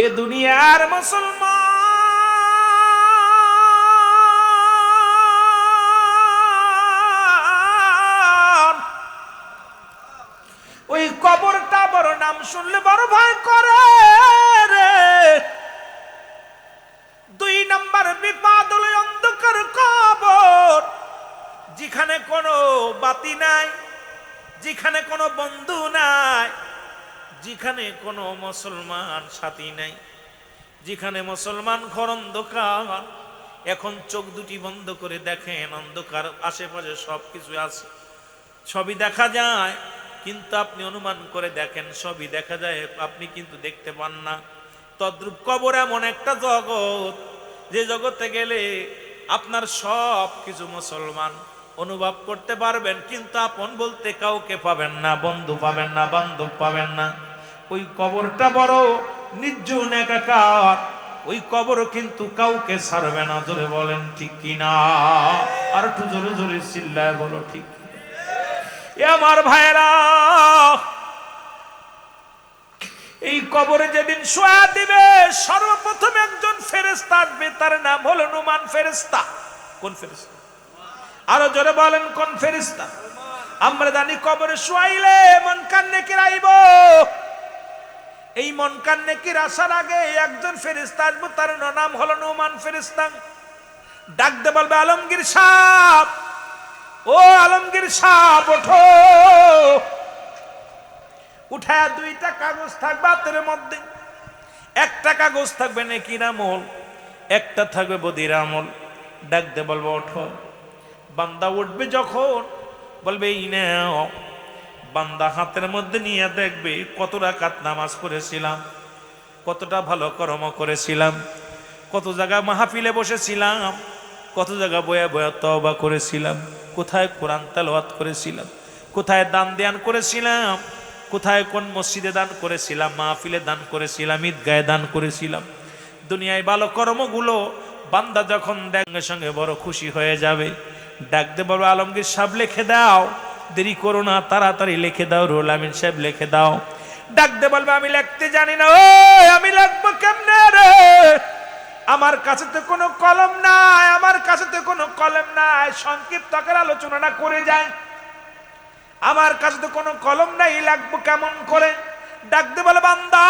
এ দুনিয়ার মুসলমান ওই কবরটা বড় নাম শুনলে বড় ভয় করে রে। 2 নাম্বার বিপদ হলো অন্ধকার কবর, যেখানে কোনো বাতি নাই, যেখানে কোনো বন্ধু নাই, যেখানে কোনো মুসলমান সাথী নাই, যেখানে মুসলমান ঘর অন্ধকার। এখন চোখ দুটি বন্ধ করে দেখেন, অন্ধকার, আশেপাশে সবকিছু আছে, সবই দেখা যায়, কিন্তু আপনি অনুমান করে দেখেন সবই দেখা যায়, আপনি কিন্তু দেখতে পান না। তদ্রূপ কবর এমন একটা জগৎ, যে জগতে গেলে আপনার সব কিছু মুসলমান অনুভব করতে পারবেন, কিন্তু আপন বলতে কাউকে পাবেন না, বন্ধু পাবেন না, বান্ধব পাবেন না। ওই কবরটা বড় নির্জন একাকার, ওই কবর কিন্তু কাউকে ছাড়বে না। জোরে বলেন ঠিক কিনা? আর একটু জোরে জোরে চিল্লায় বলো ঠিক। এ আমার ভাইরা, এই কবরে যেদিন শোয়া দিবে, সর্বপ্রথম একজন ফেরেশতা আসবে, তার নাম হলো নুমান ফেরেশতা। কোন ফেরেশতা? আরো জোরে বলেন কোন ফেরেশতা? আমরা জানি কবরে শোয়াইলে মন কান নেকির আইব। এই মন কান নেকির আসার আগে একজন ফেরেশতা আসবে, তার নাম হলো নুমান ফেরেশতা। ডাকতে বলবে, আলমগীর সাহেব, ও আলমগীর সাহেব ওঠো। উঠায় 2টা কাগজ থাকবে হাতের মধ্যে, একটা কাগজ থাকবে নেকির আমল, একটা থাকবে বদির আমল। ডাকতে বলবে, ওঠো। বান্দা উঠবে যখন, বলবে এই নাও। বান্দা হাতের মধ্যে নিয়ে দেখবে কত রাকাত নামাজ পড়েছিলাম, কতটা ভালো কর্ম করেছিলাম, কত জায়গায় মাহফিলে বসেছিলাম, কত জায়গা বয়া বয়া তওবা করেছিলাম, কোথায় কোরআন তেলাওয়াত করেছিলাম, কোথায় দান ধ্যান করেছিলাম, কোথায় কোন মসজিদে দান করেছিলাম, মাহফিলে দান করেছিলাম, ঈদগাহে দান করেছিলাম। দুনিয়ায় ভালো কর্মগুলো বান্দা যখন দেখবে সঙ্গে বড় খুশি হয়ে যাবে। ডাকতে বলবো, আলমগীর সাহেব লিখে দাও, দেরি করো না, তাড়াতাড়ি লিখে দাও, রুহুল আমিন সাহেব লিখে দাও। ডাকতে বলবে, আমি লিখতে জানি না। ও আমি লিখবো কেমনে রে? আমার কাছে তো কোনো কলম নাই, আমার কাছে তো কোনো কলম নাই, সংক্ষিপ্ত আকারে আলোচনা করে যায়, আমার কাছে তো কোনো কলম নাই, লাগবো কেমন করে? ডাকতে বলে, বান্দা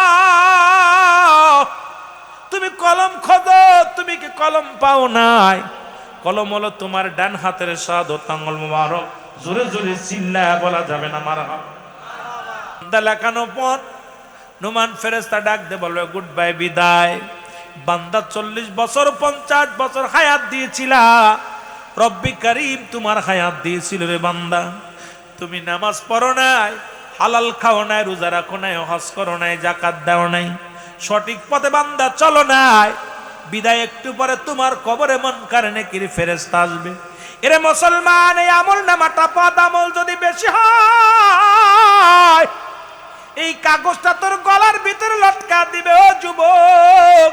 তুমি কলম খোঁজো, তুমি কি কলম পাও নাই? কলম হলো তোমার ডান হাতের শাহাদাত আঙ্গুল মুবারক। জোরে জোরে চিল্লায়া বলা যাবে না মারহাবা। লেখানো পর নুমান ফেরেশতা ডাকতে বলবে, গুড বাই, বিদায়। বান্দা 40 বছর 50 বছর হায়াত দিয়েছিলা, রব্বি কারীম তোমার হায়াত দিয়েছিল রে বান্দা। তুমি নামাজ পড়ো নাই, হালাল খাও নাই, রোজা রাখো নাই, হজ করো নাই, যাকাত দাও নাই, সঠিক পথে বান্দা চলো নাই। বিদায় একটু পরে তোমার কবরে মুনকার নেকির ফেরেশতা আসবে। এরে মুসলমান, এই আমল নামাটা পদ আমল যদি বেশি হয়, এই কাগজটা তোর গলার ভিতরে লটকা দিবে। ও যুবক,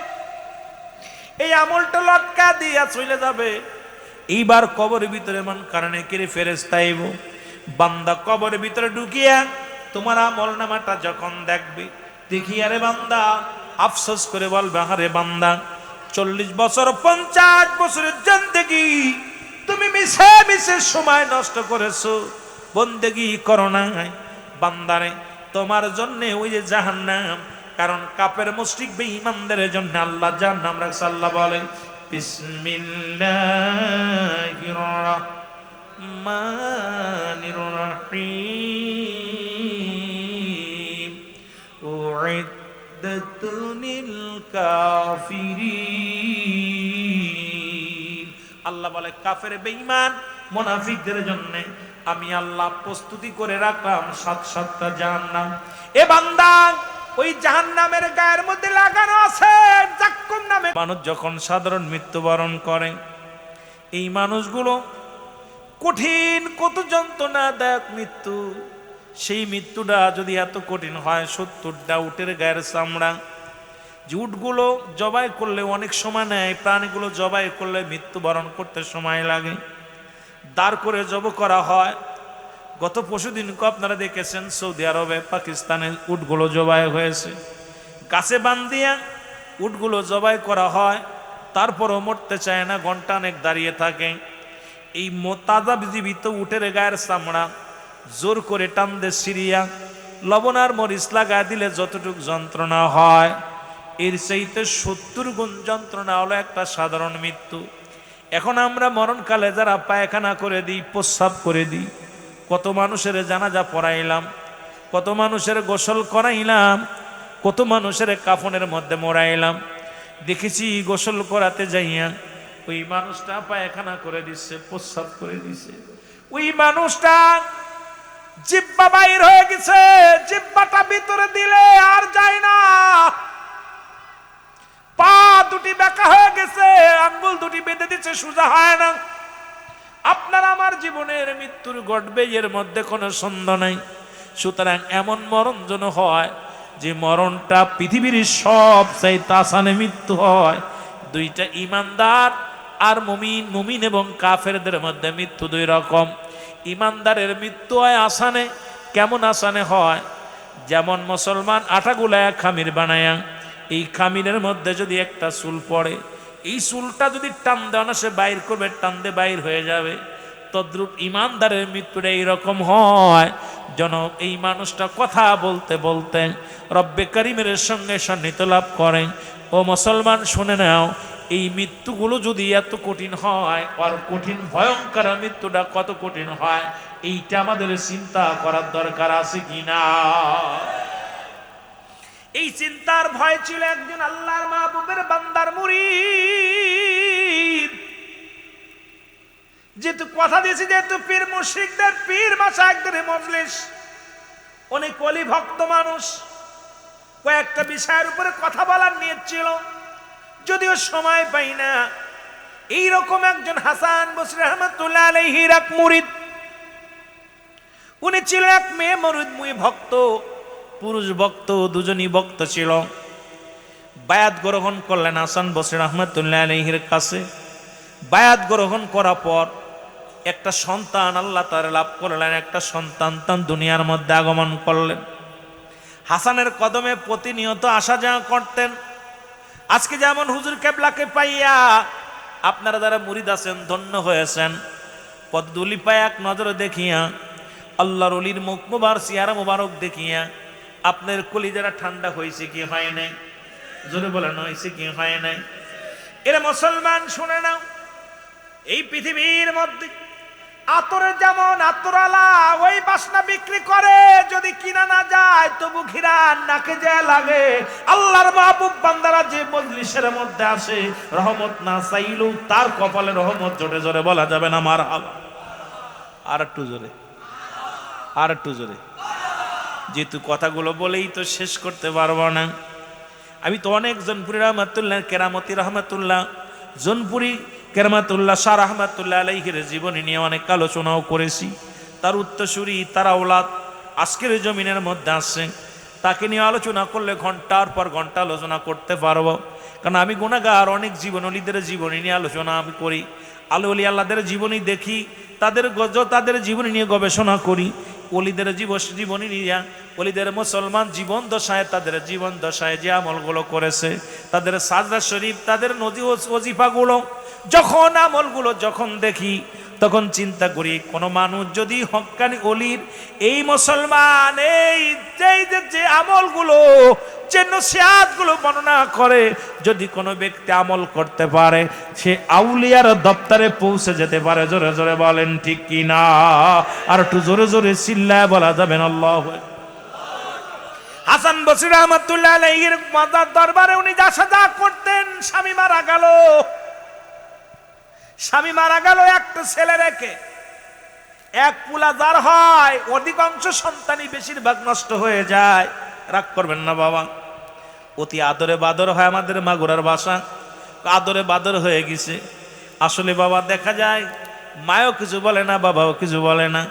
এই আমলটা লটকা দিয়া চলে যাবে। এইবার কবরের ভিতরে মুনকার নেকির ফেরেশতা আইব। বান্দা কবরের ভিতরে ঢুকিয়া তোমার আমল নামাটা যখন দেখবে, দেখি আরে বান্দা আফসোস করে বলবে, আরে বান্দা 40 বছর 50 বছরের জিন্দেগি তুমি মিশে মিশে সময় নষ্ট করেছো, বন্দেগি করো নাই। বান্দারে তোমার জন্য ওই যে জাহান্নাম, কারণ কাফের মুশরিক বেঈমানদের জন্য আল্লাহ জাহান্নাম রাখছে। আল্লাহ বলেন, বিসমিল্লাহির রাহমানির রাহিম, উইদ্দাতুল কাফিরিন। আল্লাহ বলে, কাফের বেঈমান মুনাফিকদের জন্য আমি আল্লাহ প্রস্তুতি করে রাখলাম 7টা জাহান্নাম। এ বান্দা, ওই জাহান্নামের গায়ের মধ্যে লাগানো আছে জাক্কুম নামে। মানুষ যখন সাধারণ মৃত্যুবরণ করে, এই মানুষগুলো কঠিন কত যন্ত্রণাদায়ক মৃত্যু। সেই মৃত্যুটা যদি এত কঠিন হয়, 70টা উটের গায়ের চামড়া, যে উটগুলো জবাই করলে অনেক সময় নেয়, প্রাণীগুলো জবাই করলে মৃত্যুবরণ করতে সময় লাগে, দাঁড় করে জব করা হয়। গত পরশুদিন আপনারা দেখেছেন সৌদি আরবে, পাকিস্তানের উটগুলো জবাই হয়েছে, গাছে বান্ধিয়া উটগুলো জবাই করা হয়, তারপরও মরতে চায় না, ঘন্টা অনেক দাঁড়িয়ে থাকে। এই তাজা জীবিত উটের গায়ের চামড়া জোর করে টান দে সিরিয়া, লবণ আর মরিচ লাগা দিলে যতটুক যন্ত্রণা হয়, এর চাইতে 70 গুণ যন্ত্রণা হলো একটা সাধারণ মৃত্যু। এখন আমরা মরণকালে যারা পায়খানা করে দিই, প্রস্রাব করে দিই, কত মানুষের জানাজা পড়াইলাম, কত মানুষের গোসল করাইলাম, কত মানুষের কাফনের মধ্যে মোড়াইলাম, দেখেছি গোসল করাতে যাইয়া ওই মানুষটা পায়খানা করে দিচ্ছে, প্রস্রাব করে দিচ্ছে, ওই মানুষটা জিহ্বা বাইর হয়ে গেছে, জিহ্বাটা ভিতরে দিলে আর যায় না, পা দুটি বেঁকা হয়ে গেছে, আঙ্গুল দুটি বেঁধে দিচ্ছে, সোজা হয় না। আপনার আমার জীবনের মৃত্যুর ঘটবে, এর মধ্যে কোনো সন্দেহ নাই। সুতরাং এমন মরণ যেন হয় যে মরণটা পৃথিবীর সব চাইতে আসানে মৃত্যু হয়। দুইটা ইমানদার আর মুমিন, মুমিন এবং কাফেরদের মধ্যে মৃত্যু দুই রকম। ইমানদারের মৃত্যু হয় আসানে। কেমন আসানে হয়? যেমন মুসলমান আটা গুলায় খামির বানায়া, এই খামিরের মধ্যে যদি একটা চুল পড়ে, এই চুলটা যদি টান দেওয়া না, সে বাইর করবে, টান দিয়ে বাইর হয়ে যাবে। তদ্রূপ ইমানদারের মৃত্যুটা এইরকম হয় যেন এই মানুষটা কথা বলতে বলতে রব্বে করিমের সঙ্গে সান্নিধ্য লাভ করে। ও মুসলমান শুনে নাও, এই মৃত্যুগুলো যদি এত কঠিন হয়, আর কঠিন ভয়ঙ্কর মৃত্যুটা কত কঠিন হয়, এইটা আমাদের চিন্তা করার দরকার আছে কিনা। এই চিন্তার ভয় ছিল একজন আল্লাহর মাহবুবের বান্দার মুরিদ, যেহেতু কথা দিয়েছি, যেহেতু পীর মুশরিকদের পীর মাশায়েখদের মজলিস, অনেক ওলি ভক্ত মানুষ, কয়েকটা বিষয়ের উপরে কথা বলার নিয়ত ছিল, যদিও সময় পাই না। এইরকম একজন হাসান বসরি রহমাতুল্লাহ আলাইহির এক মুরিদ, উনি ছিল এক মেয়ে মুরিদ, মুই ভক্ত, পুরুষ ভক্ত, দুজনই ভক্ত ছিল। বায়াত গ্রহণ করলেন হাসান বসরি রহমাতুল্লাহ আলাইহির কাছে। বায়াত গ্রহণ করার পর একটা সন্তান আল্লাহ তাআলা লাভ করলেন, একটা সন্তান তার দুনিয়ার মধ্যে আগমন করলেন। হাসানের কদমে প্রতিনিয়ত আসা যাওয়া করতেন। আজকে যেমন হুজুর কেবলাকে পাইয়া আপনারা যারা মুরিদ আছেন ধন্য হয়েছেন, পদ্মুলি পায় এক নজরে দেখিয়া, আল্লাহর ওলির মুখ মুবারক, চেহারা মুবারক দেখিয়া আপনার কলিজারা ঠান্ডা হয়েছে কি হয় নাই? জোরে বলেন, হয়েছে কি হয় নাই? এরা মুসলমান শুনে নাও, এই পৃথিবীর মধ্যে আতরের যেমন আতরালা ওই বাসনা বিক্রি করে, যদি কিনা না যায় তবু ঘিরান নাকে যায় লাগে। আল্লাহর মাহবুব বান্দারা যে মজলিসের মধ্যে আসে, রহমত না চাইলেও তার কপালে রহমত জোরে জোরে বলা যাবে না মারহাবা? আর একটু জোরে, আর একটু জোরে। যেহেতু কথাগুলো বলেই তো শেষ করতে পারবো না। আমি তো অনেক জনপুরি রহমাতুল্লাহ, কেরামতি রহমাতুল্লাহ, জনপুরি কেরামতুল্লাহ শাহ রহমাতুল্লাহ আলাইহির জীবনী নিয়ে অনেক আলোচনাও করেছি। তার উত্তরসূরি, তার আওলাদ আজকের জমিনের মধ্যে আসছে, তাকে নিয়ে আলোচনা করলে ঘন্টার পর ঘন্টা আলোচনা করতে পারবো। কারণ আমি গুনাহগার, অনেক জীবনীদের জীবনী নিয়ে আলোচনা আমি করি, আলী আল্লাহদের জীবনী দেখি, তাদের জীবনী নিয়ে গবেষণা করি, ওলিদের জীবনী নিয়ে, ওলিদের মুসলমান জীবন দশায়, তাদের জীবন দশায় যে আমলগুলো করেছে, তাদের সাজদা শরীফ, তাদের নদী ওজিফাগুলো, যখন আমলগুলো যখন দেখি তখন চিন্তা করি, কোন মানুষ যদি হক্কানি ওলির এই মুসলমান এই যে আমলগুলো, যে নসিহতগুলো বর্ণনা করে, যদি কোনো ব্যক্তি আমল করতে পারে, সে আউলিয়ার দপ্তরে পৌঁছে যেতে পারে। জোরে জোরে বলেন ঠিক কি না? আর একটু জোরে জোরে চিল্লায় বলা যাবেন আল্লাহু আকবার। হাসান বসরি রহমাতুল্লাহ আলাইহির মাজার দরবারে উনি যা সাজা করতেন, স্বামী মারা গেল, স্বামী মারা গেল একটা ছেলে রেখে। এক পুলা যার হয়, অধিকাংশ সন্তানই বেশিরভাগ নষ্ট হয়ে যায়। রাগ করবেন না বাবা, অতি আদরে বাদর হয় আমাদের মাগুরার ভাষা, আদরে বাদর হয়ে গেছে। আসলে বাবা দেখা যায় মায়ও কিছু বলে না, বাবাও কিছু বলে না,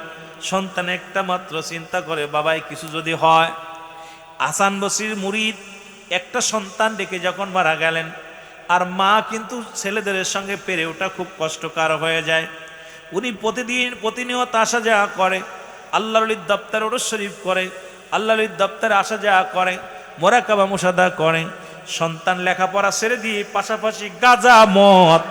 সন্তান একটা মাত্র চিন্তা করে বাবাই কিছু যদি হয়। হাসান বসরির মুরিদ একটা সন্তান রেখে যখন মারা গেলেন, আর মা কিন্তু ছেলেদের সঙ্গে পেরে ওঠা খুব কষ্টকর হয়ে যায়। উনি প্রতিনিয়ত আসা যাওয়া করে, আল্লাহর দপ্তরে ওরস শরীফ করে, আল্লাহর দপ্তরে আসা যাওয়া করে, মোরাকাবা মুশাদা করে। সন্তান লেখাপড়া ছেড়ে দিয়ে পাশাপাশি গাঁজা মদ,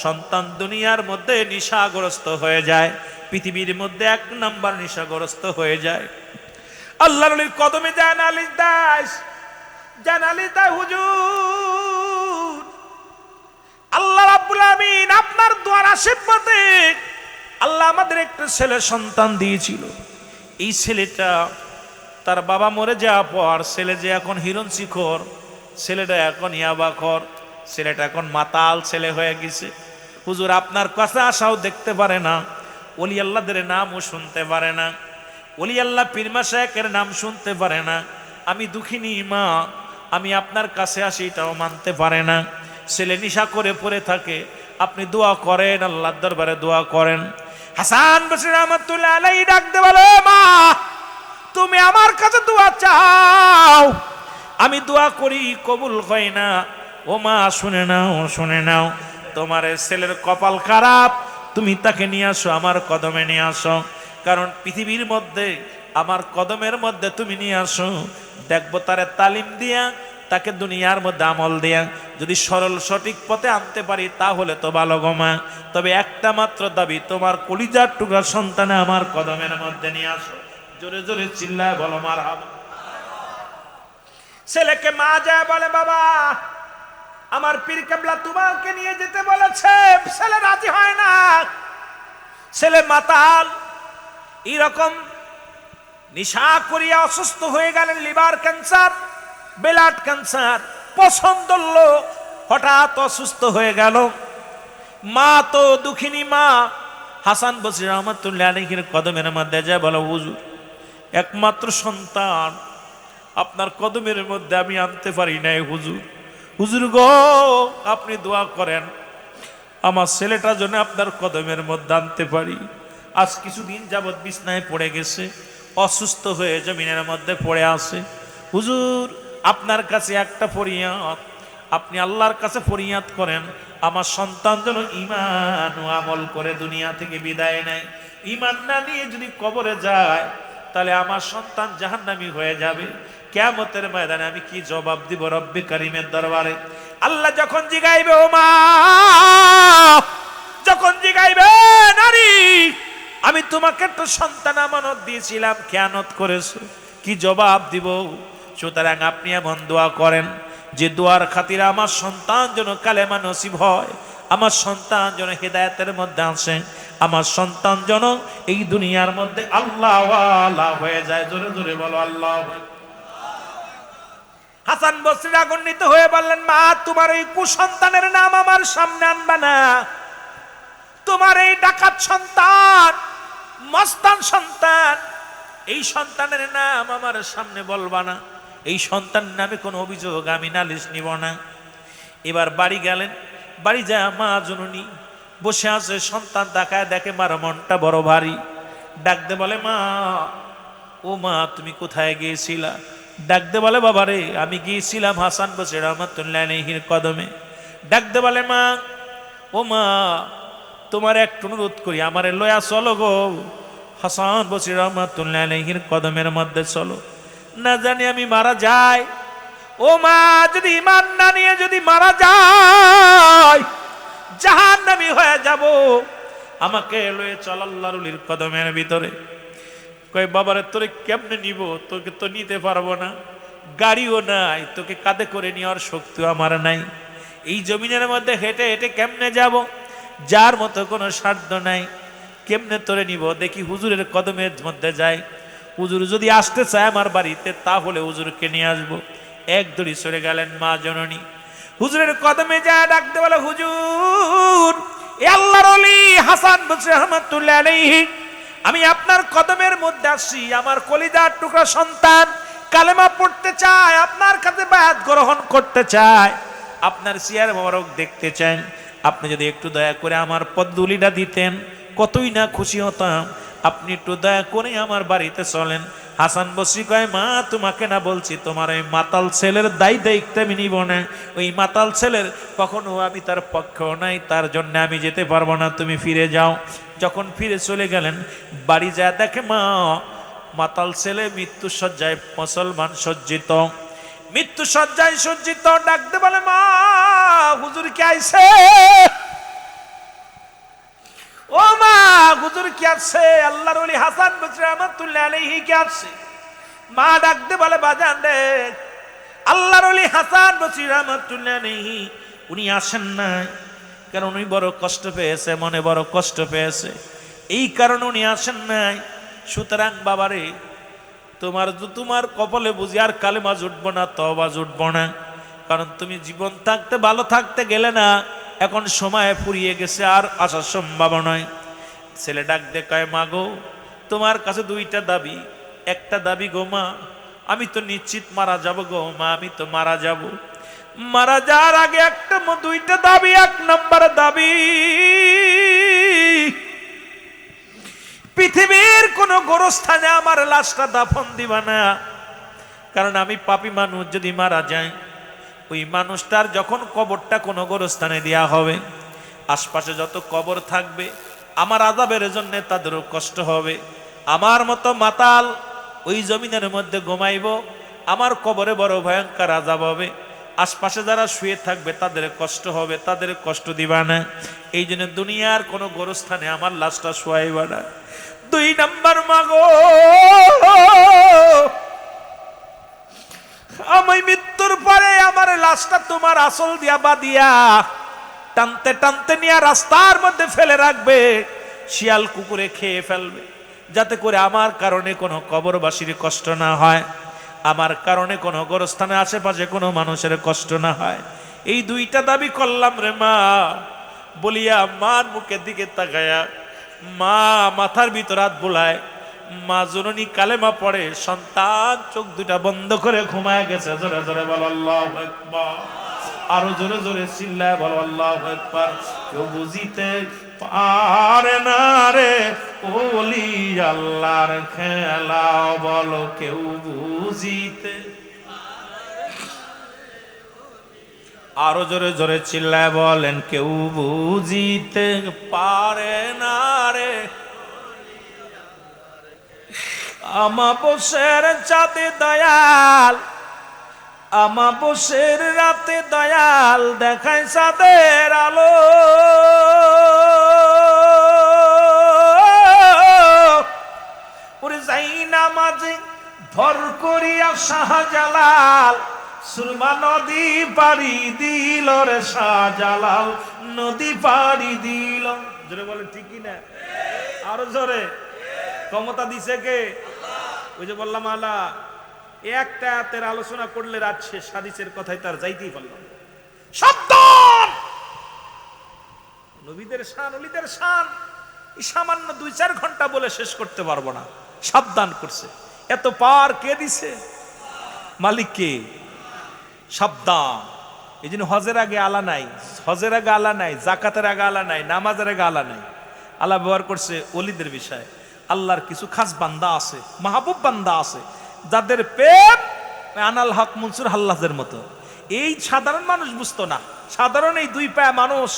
সন্তান দুনিয়ার মধ্যে নেশাগ্রস্ত হয়ে যায়, পৃথিবীর মধ্যে 1 নাম্বার নেশাগ্রস্ত হয়ে যায়। আল্লাহর ওলির কদমে যায় নালিশ দেয়, হুজুর আল্লাহ রাব্বুল আমিন আপনার দোয়ার আশীর্বাদে আল্লাহ আমাদের একটা ছেলে সন্তান দিয়েছিল। এই ছেলেটা তার বাবা মরে যাওয়ার পর ছেলে যে এখন হিরণ শিখর, ছেলেটা এখন ইয়াবাখর, ছেলেটা এখন মাতাল ছেলে হয়ে গেছে। হুজুর আপনার কাছে আসাও দেখতে পারে না, ওলি আল্লাহদের নামও শুনতে পারে না, ওলি আল্লাহ পীর মাশায়েখের নাম শুনতে পারে না। আমি দুঃখিনী মা, আমি আপনার কাছে আসি এটাও মানতে পারে না। ছেলে নিশা করে পড়ে থাকে, আপনি দোয়া করেন, আল্লাহর দরবারে দোয়া করেন। হাসান বসরি রাহমাতুল্লাহ আলাইহি ডাকতে বলে, মা তুমি আমার কাছে দোয়া চাও, আমি দোয়া করি কবুল হয় না। ও মা শুনে নাও, তোমার ছেলের কপাল খারাপ, তুমি তাকে নিয়ে আসো, আমার কদমে নিয়ে আসো। কারণ পৃথিবীর মধ্যে আমার কদমের মধ্যে তুমি নিয়ে আসো, দেখবো তারে তালিম দিয়া, তাকে দুনিয়ার মধ্যে আমল দিয়া যদি সরল সঠিক পথে আনতে পারি তাহলে তো ভালো গো মা। তবে একটা মাত্র দাবি, তোমার কলিজার টুকরা সন্তানে আমার কদমের মধ্যে নিয়ে আসো। জোরে জোরে চিল্লায় বলো মারহাবা। ছেলেকে মা যায় বলে, বাবা আমার পীর কেবলা তোমাকে নিয়ে যেতে বলেছে। ছেলে রাজি হয় না, ছেলে মাতাল, এরকম নিশা করিয়া অসুস্থ হয়ে গেলেন, লিভার ক্যান্সার, ব্লাড ক্যান্সার, পছন্দ লোক হঠাৎ অসুস্থ হয়ে গেল। মা তো দুঃখিনী মা, হাসান বসরি রাহমাতুল্লাহ আলাইহির কদমের মধ্যে যায় বলো, হুজুর একমাত্র সন্তান আপনার কদমের মধ্যে আমি আনতে পারি নাই হুজুর গো আপনি দোয়া করেন আমার ছেলেটা যেন আপনার কদমের মধ্যে আনতে পারি। আজ কিছুদিন যাবৎ বিছনায় পড়ে গেছে, অসুস্থ হয়ে জমিনের মধ্যে পড়ে আছে। হুজুর আপনার কাছে একটা ফরিয়াদ, আপনি আল্লাহর কাছে ফরিয়াদ করেন আমার সন্তান যেন ঈমান ও আমল করে দুনিয়া থেকে বিদায় নেয়। ঈমান না নিয়ে যদি কবরে যায় তাহলে আমার সন্তান জাহান্নামী হয়ে যাবে। কিয়ামতের ময়দানে আমি কি জবাব দিব রব্বে কারীমের দরবারে? আল্লাহ যখন জিগাইবে, ও মা যখন জিগাইবে, নারী আমি তোমাকে তো সন্তান আমানত দিয়েছিলাম, খেয়ানত করেছো, কি জবাব দিব? সুতরাং আপনি এমন দোয়া করেন যে দোয়ার খাতিরে আমার সন্তান যেন কালেমা নসিব হয়, আমার সন্তান যেন হেদায়েতের মধ্যে আসে, আমার সন্তান যেন এই দুনিয়ার মধ্যে আল্লাহ ওয়ালা হয়ে যায়। জোরে জোরে বলো আল্লাহ। হাসান বসরি রাগান্বিত হয়ে বললেন, মা তোমার এই কুসন্তানের নাম আমার সামনে আনবা না, তোমার এই ডাকাত সন্তান, মস্তান সন্তান, এই সন্তানের নাম আমার সামনে বলবা না, এই সন্তানের নামে কোনো অভিযোগ আমি নালিশ নিব না। এবার বাড়ি গেলেন, বাড়ি যায় মা জননী বসে আছে, সন্তান তাকায় দেখে মার মনটা বড় ভারী। ডাকতে বলে, মা ও মা তুমি কোথায় গিয়েছিলা? ডাকতে বলে, বাবা রে আমি গিয়েছিলাম হাসান বসরি রাহমাতুল্লাহ আলাইহির কদমে। ডাকতে বলে, মা ও মা তোমার একটু অনুরোধ করি, আমারে লয়া চলো গো হাসান বসরি রাহমাতুল্লাহ আলাইহির কদমের মধ্যে চলো, না জানি আমি মারা যাই। ও মা যদি ঈমান না নিয়ে যদি মারা যায় জাহান্নামী হয়ে যাব, আমাকে লয়ে চল আল্লাহর ওলির কদমের ভিতরে। কয় বাবারে তোরে কেমনে নিব, তোকে তো নিতে পারবো না, গাড়িও নাই, তোকে কাঁধে করে নেওয়ার শক্তি আমার নাই, এই জমিনের মধ্যে হেঁটে হেঁটে কেমনে যাব, যার মতো কোনো সাধ্য নাই, কেমনে তোরে নিব? দেখি হুজুরের কদমের মধ্যে যাই, হুজুর যদি আসতে চায় আমার বাড়িতে তাহলে হুজুরকে নিয়ে আসবো। এক দড়ি সরে গেলেন মা জননী, হুজুরের কদমে যা ডাকতে বলে, হুজুর এ আল্লাহর ওলি হাসান বসরি রাহমাতুল্লাহ আলাইহি আমি আপনার কদমের মধ্যে আসি, আমার কলিজার টুকরা সন্তান কালেমা পড়তে চায়, আপনার কাছে বায়াত গ্রহণ করতে চায়, আপনার চেহারা মোবারক দেখতে চান, আপনি যদি একটু দয়া করে আমার পদধূলিটা দিতেন কতই না খুশি হতাম, আপনি একটু দয়া করে আমার বাড়িতে চলেন। হাসান বসরি কয়, মা তোমাকে না বলছি তোমার ওই মাতাল ছেলের দায়িত্ব আমি নিব না, ওই মাতাল ছেলের কখনো আমি তার পক্ষেও নাই, তার জন্য আমি যেতে পারবো না, তুমি ফিরে যাও। যখন ফিরে চলে গেলেন বাড়ি যায় দেখে মা মাতাল ছেলে মৃত্যু সজ্জায় মুসলমান সজ্জিত। মৃত্যু সজ্জায় সজ্জিত, ডাকতে বলে মা হুজুর কে আইছে, ও মা হুজুর কি আছে, আল্লাহর ওলি হাসান বসরি রাহমাতুল্লাহ আলাইহি কে আছে। মা ডাকতে বলে বাজান রে, আল্লাহর ওলি হাসান বসরি রাহমাতুল্লাহ আলাইহি উনি আসেন নাই, কারণ উনি বড় কষ্ট পেয়েছে, মনে বড় কষ্ট পেয়েছে, এই কারণে উনি আসেন নাই। সুতরাং বাবারে, তোমার কপালে বুঝি আর কালেমা জুটবো না, তওবা জুটবো না, কারণ তুমি জীবন থাকতে ভালো থাকতে গেলে না, এখন সময় ফুরিয়ে গেছে, আর আসার সম্ভব নয়। ছেলে ডাক দে কয় মা গো, তোমার কাছে দুইটা দাবি। একটা দাবি গো মা, আমি তো নিশ্চিত মারা যাব গো মা, আমি তো মারা যাব। মারা যাওয়ার আগে দুইটা দাবি। এক নম্বর দাবি, পৃথিবীর কোন গোরস্থানে আমার লাশটা দাফন দিবা না, কারণ আমি পাপী মানুষ, যদি মারা যায় ওই মানুষটার যখন কবরটা কোনো গোরস্থানে দেয়া হবে, আশপাশে যত কবর থাকবে আমার আযাবের জন্য তাদেরও কষ্ট হবে। আমার মতো মাতাল ওই জমিনের মধ্যে ঘুমাইব, আমার কবরে বড় ভয়ঙ্কর আযাব হবে, আশপাশে যারা শুয়ে থাকবে তাদের কষ্ট হবে, তাদের কষ্ট দিবা না, এই জন্য দুনিয়ার কোনো গোরস্থানে আমার লাশটা শোয়াইবা না। দুই নাম্বার মাগো, আমি মৃত্যুর পরে আমার লাশটা তোমার আসল দিয়া বাদিয়া টানতে টানতে নিয়ে রাস্তার মধ্যে ফেলে রাখবে, শিয়াল কুকুরে খেয়ে ফেলবে, যাতে করে আমার কারণে কোনো কবরবাসীর কষ্ট না হয়, আমার কারণে কোনো গোরস্থানে আশেপাশে কোনো মানুষের কষ্ট না হয়। এই দুইটা দাবি করলাম রে মা, বলিয়া মার মুখের দিকে তাকায়া মা মাথার ভিতর হাত বোলায়, মা জননী কালেমা পড়ে, সন্তান চোখ দুটা বন্ধ করে ঘুমায় গেছে। জোরে জোরে বল আল্লাহু আকবার, আরো জোরে জোরে চিল্লায় বল আল্লাহু আকবার। কেউ বুঝিতে পারে না রে ওলি আল্লাহর খেলা, বলো কেউ বুঝিতে, আরো জোরে জোরে চিল্লায় বলেন কেউ বুঝিতে পারে না রে। আমাবস্যার চাঁদে দয়াল, আমাবস্যার রাতে দয়াল দেখায় চাঁদের আলো, ওরে যাই নামাজে ভর করিয়া শাহজালাল, সুরমা নদী পাড়ি দিল রে শাহজালাল, নদী পাড়ি দিল। জোরে বলে ঠিকই না, আরো জোরে। ক্ষমতা দিছে কে? ওই যে বললাম আল্লাহ, একটা আয়াতের আলোচনা করলে রাত শেষ, হাদিসের কথাই তার যাইতেই পারলাম। সাবধান, নবীদের শান ওলিদের শান এই সামান্য 2-4 ঘন্টা বলে শেষ করতে পারবো না। সাবধান করছে, এত পার কে দিছে? মালিক কে? সাবধান। এই জন্য হজের আগে আলা নাই, হজের আগে আলা নাই, জাকাতের আগে আলা নাই, নামাজের আগে আলা নাই। আল্লাহ ব্যবহার করছে ওলিদের বিষয়। আল্লাহর কিছু খাস বান্দা আছে, মাহবুব বান্দা আছে, যাদের প্রেম আনাল হক মনসুর হাল্লাজের মতো। এই সাধারণ মানুষ বুঝতো না, সাধারণ এই 2 পায়া মানুষ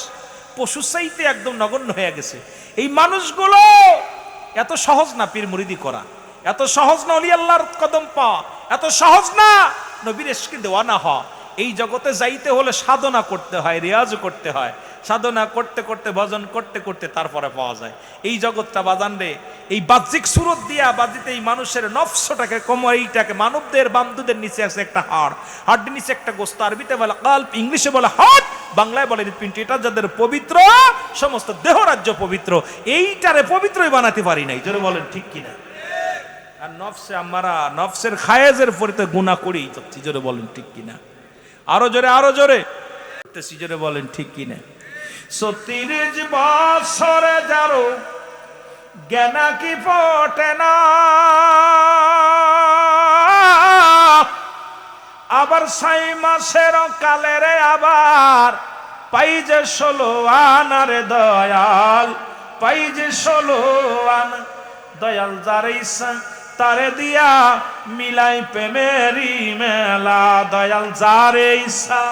পশু চাইতে একদম নগণ্য হয়ে গেছে। এই মানুষগুলো এত সহজ না পীর মুরিদি করা, এত সহজ না ওলি আল্লাহর কদম পাওয়া, এত সহজ না নবীর ইশকে দেওয়ানা হওয়া। এই জগতে যাইতে হলে সাধনা করতে হয়, রিয়াজ করতে হয়, সাধনা করতে করতে ভজন করতে করতে তারপরে পাওয়া যায়। এই জগৎটা বাজান রে, এই বাহ্যিক সুরত দিয়া বাজিতে এই মানুষের নফসটাকে, কোমরটাকে, মানবদের বামদুদের নিচে আছে একটা হাড়, হাড়ের নিচে একটা গোস্ত, আরবিতে বলে কাল্ব, ইংলিশে বলে হার্ট, বাংলায় বলে হৃৎপিণ্ড। এটা যাদের পবিত্র, সমস্ত দেহ রাজ্য পবিত্র, এইটারে পবিত্রই বানাতে পারি নাই। জোরে বলেন ঠিক কিনা? আর নফসে আমরা নফসের খায়েজের পরিতে গুনাহ করেই যাচ্ছি। জোরে বলেন ঠিক কিনা? আরো জোরে, আরো জোরে, জোরে বলেন ঠিক কিনা? 30 বছরে যারো জ্ঞানা কি ফোটে না, আবার 6 মাসের কালের আবার পাই যে 16 আনারে দয়াল, পাই যে 16 আনা। দয়াল যারে ইচ্ছা তারে দিয়া মিলাই প্রেমেরি মেলা, দয়াল যারে ইচ্ছা।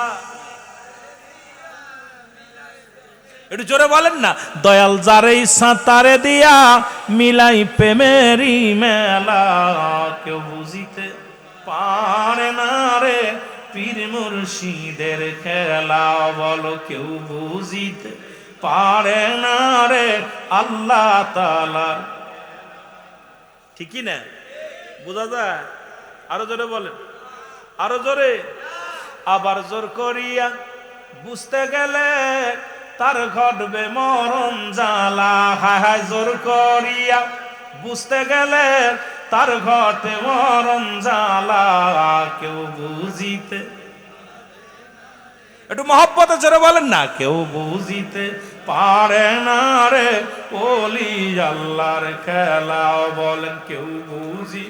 একটু জোরে বলেন না, দয়াল যারে ইচ্ছা তারে দিয়া মিলাই প্রেমেরি মেলা, কেউ বুঝিতে পারে না রে মুর্শিদের খেলা বলো কেউ বুঝিতে পারে না রে আল্লাহ তাআলা। ঠিকই না? বোঝা যায়? আরো জোরে বলেন, আরো জোরে। আবার জোর করিয়া বুঝতে গেলে তার ঘটবে মরণ জ্বালা। হায় হায়, জোর করিয়া বুঝতে গেলে তার ঘটে মরণ জ্বালা, কেউ বুঝিতে, একটু মহব্বতে জোরে বলেন না, কেউ বুঝিতে পারে না রে ওলি আল্লাহর খেলা বলেন কেউ বুঝি।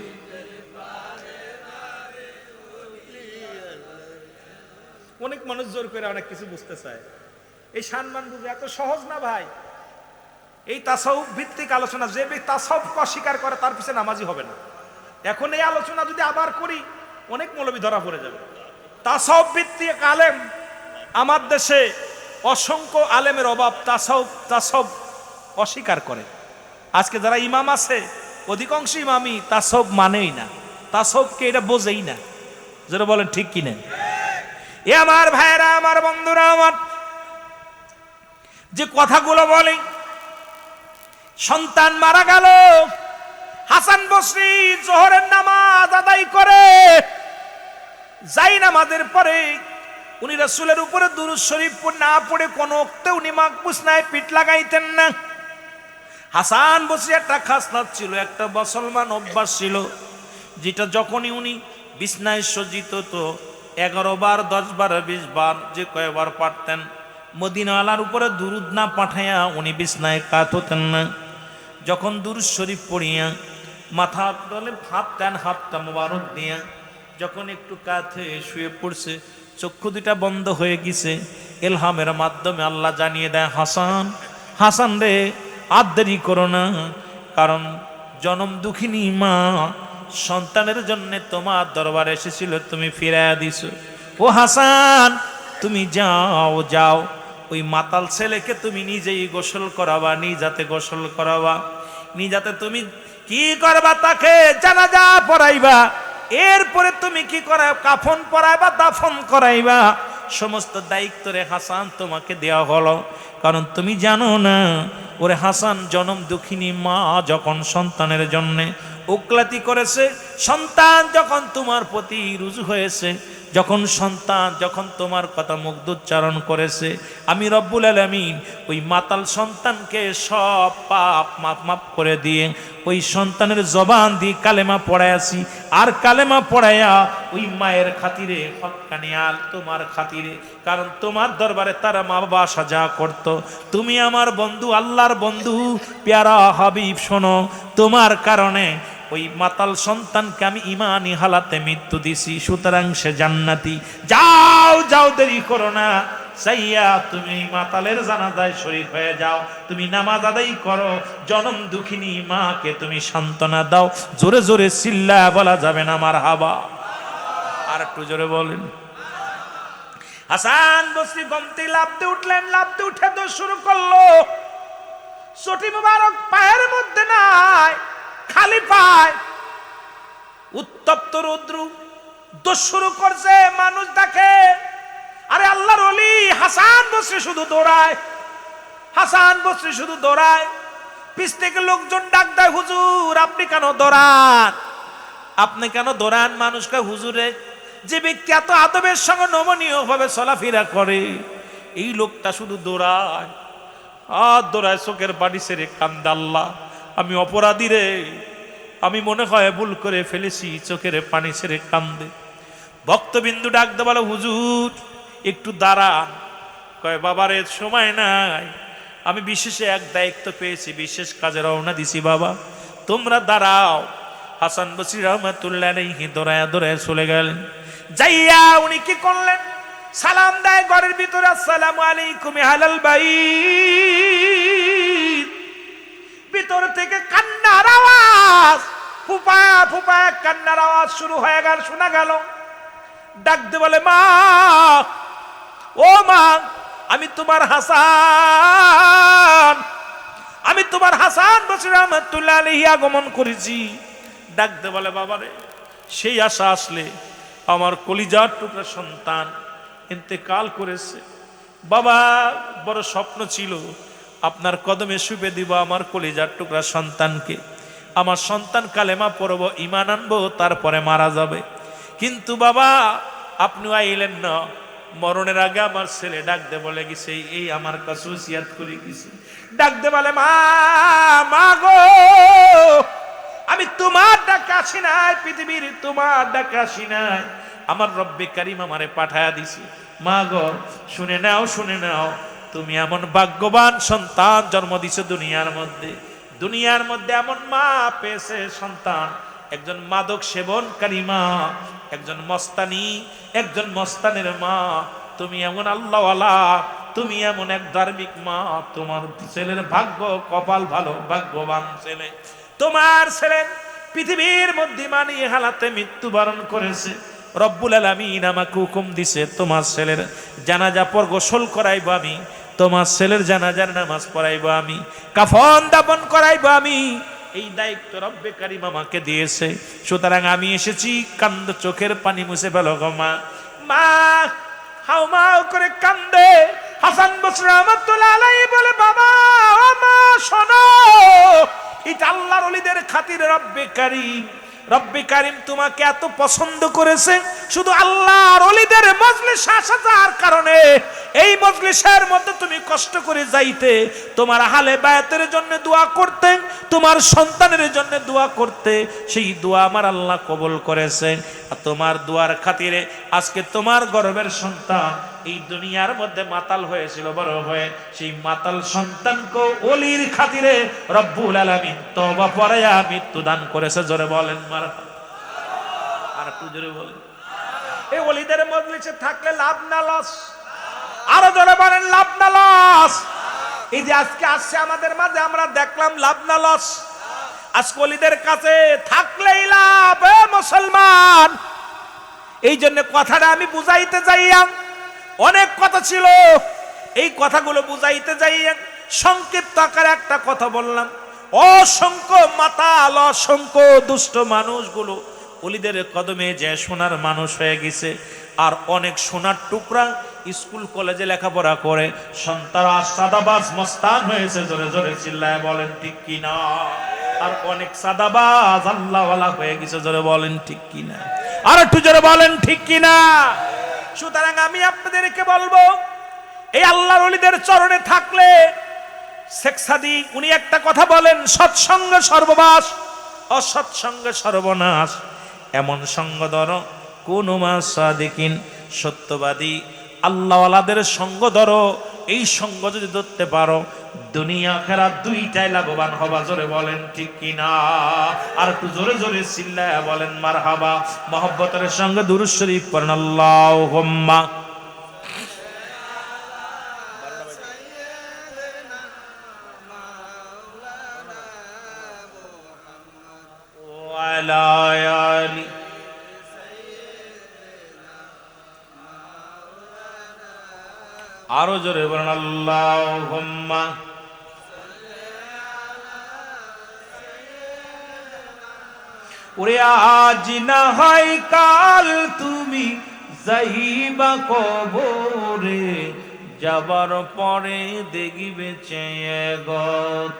অনেক মানুষ জোর করে অনেক কিছু বুঝতে চায়, এই সম্মান বুঝে এত সহজ না ভাই। এই তাসাউফ ভিত্তিক আলোচনা, যে ব্যক্তি তাসাউফকে অস্বীকার করে তার পিছনে নামাজি হবে না। এখন এই আলোচনা যদি আবার করি অনেক মৌলবী ধরা পড়ে যাবে। তাসাউফ ভিত্তিক আলেম আমার দেশে অসংখ্য আলেমের অভাব, তাসাউফ অস্বীকার করে। আজকে যারা ইমাম আছে অধিকাংশ ইমামই তাসাউফ মানেই না, তাসাউফকে এটা বোঝেই না। যারা বলেন ঠিক কিনা? এ আমার ভাইরা, আমার বন্ধুরা, আমার যে কথাগুলো বলে, সন্তান মারা গেল, হাসান বসরি জোহরের নামাজ আদায় করে, যাই নামাজের পরে উনি রাসূলের উপরে দুরূদ শরীফ না পড়ে কোন ওক্তে উনি মাকবুস নাই পিঠ লাগাইতেন না। হাসান বসরি একটা খাসলাত ছিল, একটা মুসলমান অভ্যাস ছিল, যেটা যখনই উনি বিছনায় সজ্জিত তো 11 বার 10 বার 20 বার যে কয়বার পারতেন, মদিনাওয়ালার উপরে দুরূদ না পাঠাইয়া উনি বিছনায় কাত হতেন না। যখন দুরূদ শরীফ পড়িয়া মাথা তলে হাত দেন, হাতটা মোবারক দিয়া যখন একটু কাত হয়ে শুয়ে পড়ছে, চক্ষু দুটা বন্ধ হয়ে গেছে, ইলহামের মাধ্যমে আল্লাহ জানিয়ে দেয়, হাসান, হাসান রে আর দেরি করো না, কারণ জনম দুঃখিনী মা সন্তানের জন্য তোমার দরবারে এসেছিল, তুমি ফিরাইয়া দিছো। ও হাসান, তুমি যাও যাও, ওই মাতাল ছেলেকে তুমি নিজেই গোসল করাবা, নিজাতে গোসল করাবা, নিজাতে তুমি কি করবা, তাকে জানাজা পড়াইবা, এরপরে তুমি কি করা, কাফন পরাইবা, দাফন করাইবা, সমস্ত দায়িত্ব রে হাসান তোমাকে দেওয়া হলো। কারণ তুমি জানো না ওরে হাসান, জনম দুঃখিনী মা যখন সন্তানের জন্য উকলাতি করেছে, সন্তান যখন তোমার প্রতি রুজু হয়েছে, যখন সন্তান যখন তোমার কথা মুগ্ধোচ্চারণ করেছে, আমি রব্বুল আলামিন ওই মাতাল সন্তানকে সব পাপ মাফ করে দিয়ে ওই সন্তানের জবান দিয়ে কালেমা পড়াইয়াছি। আর কালেমা পড়াইয়া ওই মায়ের খাতিরে, হক্কানিয়াল তোমার খাতিরে, কারণ তোমার দরবারে তারা মা বাবা সাজা করত, তুমি আমার বন্ধু, আল্লাহর বন্ধু, প্যারা হাবিব, শোনো, তোমার কারণে ওই মাতাল সন্তানকে আমি ইমানি হালাতে মৃত্যু দিছি, সুতরাং সে জান্নাতি। যাও যাও, দেরি করো না, চাইয়া তুমি মাতালের জানাজায় শরীক হয়ে যাও, তুমি নামাজ আদায় করো, জনম দুঃখিনী মাকে তুমি সান্ত্বনা দাও। জোরে জোরে চিল্লা বলা যাবে না মারহাবা? আর একটু জোরে বলেন। হাসান বসরি গমতি লাফতে উঠলেন, লাফতে উঠে তো শুরু করলো, চটি মুবারক পায়ের মধ্যে নাই, খালি পায়, উত্তপ্ত রৌদ্র, দোষ শুরু করছে, মানুষ দেখে, আরে আল্লাহর ওলি হাসান বসরি শুধু দৌড়ায়, হাসান বসরি শুধু দৌড়ায়। পিছ থেকে লোকজন ডাক দেয়, হুজুর আপনি কেন দৌড়ান, আপনি কেন দৌড়ান? মানুষকে, হুজুরে যে ব্যক্তি এত আদবের সঙ্গে নমনীয় ভাবে চলাফেরা করে, এই লোকটা শুধু দৌড়ায় আর দৌড়ায়, চোখের বাড়ি ছেড়ে কান্দে, আল্লাহ আমি অপরাধী রে, আমি মনে হয় ভুল করে ফেলেছি, চোখের পানি ছেড়ে কান্দে। ভক্তবিন্দু ডাক দে, বলে হুজুর একটু দাঁড়ান। কয় বাবারে সময় নাই, আমি বিশেষ এক দায়িত্ব পেয়েছি, বিশেষ কাজে রওনা দিছি, বাবা তোমরা দাঁড়াও। হাসান বসরি রহমাতুল্লাহ আলাইহি দৌড়ায়া দৌড়ায়া চলে গেলেন। যাইয়া উনি কি করলেন, সালাম দেয় ঘরের ভিতরে, আসসালামু আলাইকুম আহলাল বাইত। ভিতর থেকে কান্নার আওয়াজ, ফুপায়া ফুপায়া কান্নার আওয়াজ শুরু হয়ে গেল, শোনা গেল। ডাক দে বলে, মা, ও মা, আমি তোমার হাসান, আমি তোমার হাসান বসরি রহমাতুল্লাহ আলাইহি আগমন করেছি। ডাক দে বলে, বাবারে সেই আশা আসলে আমার কলিজার টুকরা সন্তান ইন্তেকাল করেছে। বাবা বড় স্বপ্ন ছিল আপনার কদমে শুবে দিব আমার কলিজার টুকরা সন্তানকে, আমার সন্তান কালেমা পড়ব, ঈমান আনবো, তারপরে মারা যাবে। কিন্তু বাবা আপনি আইলেন না। মরণের আগে আমার ছেলে ডাক দে বলে গেছে, এই আমার কাছে ওসিয়াত করে গেছে, ডাক দে বলে মা, মা গো, আমি তোমার ডাকে আসি নাই, পৃথিবীর তোমার ডাকে আসি নাই, আমার রব্বে কারিম আমারে পাঠায়া দিছে। মা গো শুনে নাও, শুনে নাও, তুমি এমন ভাগ্যবান সন্তান জন্ম দিছো দুনিয়ার মধ্যে। দুনিয়ার মধ্যে এমন মা পেয়েছে সন্তান, একজন মাদক সেবনকারী মা, একজন মস্তানি, একজন মস্তানের মা। তুমি এমন আল্লাহওয়ালা, তুমি এমন এক ধার্মিক মা, তোমার ছেলের ভাগ্য, কপাল ভালো, ভাগ্যবান ছেলে। তোমার ছেলে পৃথিবীর মধ্যে মানি হালাতে মৃত্যুবরণ করেছে। রব্বুল আলামিন আমাকে হুকুম দিছে তোমার ছেলের জানাজা পর গোসল করাইবো আমি, তোমার ছেলের জানাজার নামাজ পড়াইবো আমি, কাফন দাফন করাইবো আমি। এই দায়িত্ব রব্বে কারিম আমাকে দিয়েছে। সুতরাং আমি এসেছি, কান্দ চোখের পানি মুছে ফেলো গো মা। মা হাউমাউ করে কান্দে। হাসান বসরি রাহমাতুল্লাহ আলাইহি বলে, বাবা ও মা শোনো, এটা আল্লাহর ওলিদের খাতিরে রব্বে কারিম, রব্বে কারিম তোমাকে এত পছন্দ করেছে, শুধু আল্লাহর ওলিদের মজলিসে আসা যাওয়ার কারণে এই মজলিসের মধ্যে তুমি কষ্ট করে যাইতে, তোমার আহলে বায়াতের জন্য দোয়া করতে, তোমার সন্তানের জন্য দোয়া করতে, সেই দোয়া আমার আল্লাহ কবুল করেছে। আর তোমার দোয়ার খাতিরে আজকে তোমার গর্ভের সন্তান এই দুনিয়ার মধ্যে মাতাল হয়েছিল, বড় হয়ে সেই মাতাল সন্তানকে ওলির খাতিরে রব্বুল আলামিন তওবা পড়ায়া মৃত্যু দান করেছে। জোরে বলেন মারহাবা। আর একটু জোরে বলেন। এই ওলিদের মজলিসে থাকলে লাভ না লস? আরো জোরে বলেন, লাভ না লস? এই যে আজকে আসছে আমাদের মাঝে, আমরা দেখলাম, লাভ না লস? আজকে ওলিদের কাছে থাকলেই লাভ মুসলমান। এই জন্য কথাটা আমি বুঝাইতে যাইয়া, অনেক কথা ছিল, এই কথাগুলো বুঝাইতে যাইয়া সংক্ষিপ্ত আকারে একটা কথা বললাম। অসংখ্য মাতাল, অসংখ্য দুষ্ট মানুষগুলো ওলিদের কদমে যে সোনার মানুষ হয়ে গেছে। আর অনেক সোনার টুকরা স্কুল কলেজে লেখাপড়া করে সন্তান সাদাবাজ মস্তান হয়েছে। জোরে জোরে চিল্লায় বলেন ঠিক কিনা? আর অনেক সাদাবাজ আল্লাহওয়ালা হয়ে গেছে। জোরে বলেন ঠিক কিনা? আর একটু জোরে বলেন ঠিক কিনা? সুতরাং আমি আপনাদেরকে বলবো, এই আল্লাহর ওলিদের চরণে থাকলে, শেখ সাদি উনি একটা কথা বলেন, সৎসঙ্গে সর্ববাস, অসৎসঙ্গে সর্বনাশ। এমন সঙ্গ ধরো কোন মা সাদিকিন, সত্যবাদী আল্লাহওয়ালাদের সঙ্গ ধরো। এই সঙ্গ যদি ধরতে পারো, দুনিয়া আখিরাত দুইটাই লাভবান হবা। জোরে বলেন ঠিক কিনা? আর একটু জোরে জোরে চিল্লায়া বলেন মারহাবা। মহব্বতের সঙ্গে দুরূদ শরীফ পড়েন, আল্লাহুম্মা ওয়ালা আলি। আরো জোরে বলেন আল্লাহুম্মা। ওরে আজ না হয় কাল তুমি যাইবা কবরে, যাবার পরে দেখিবে চেয়ে গো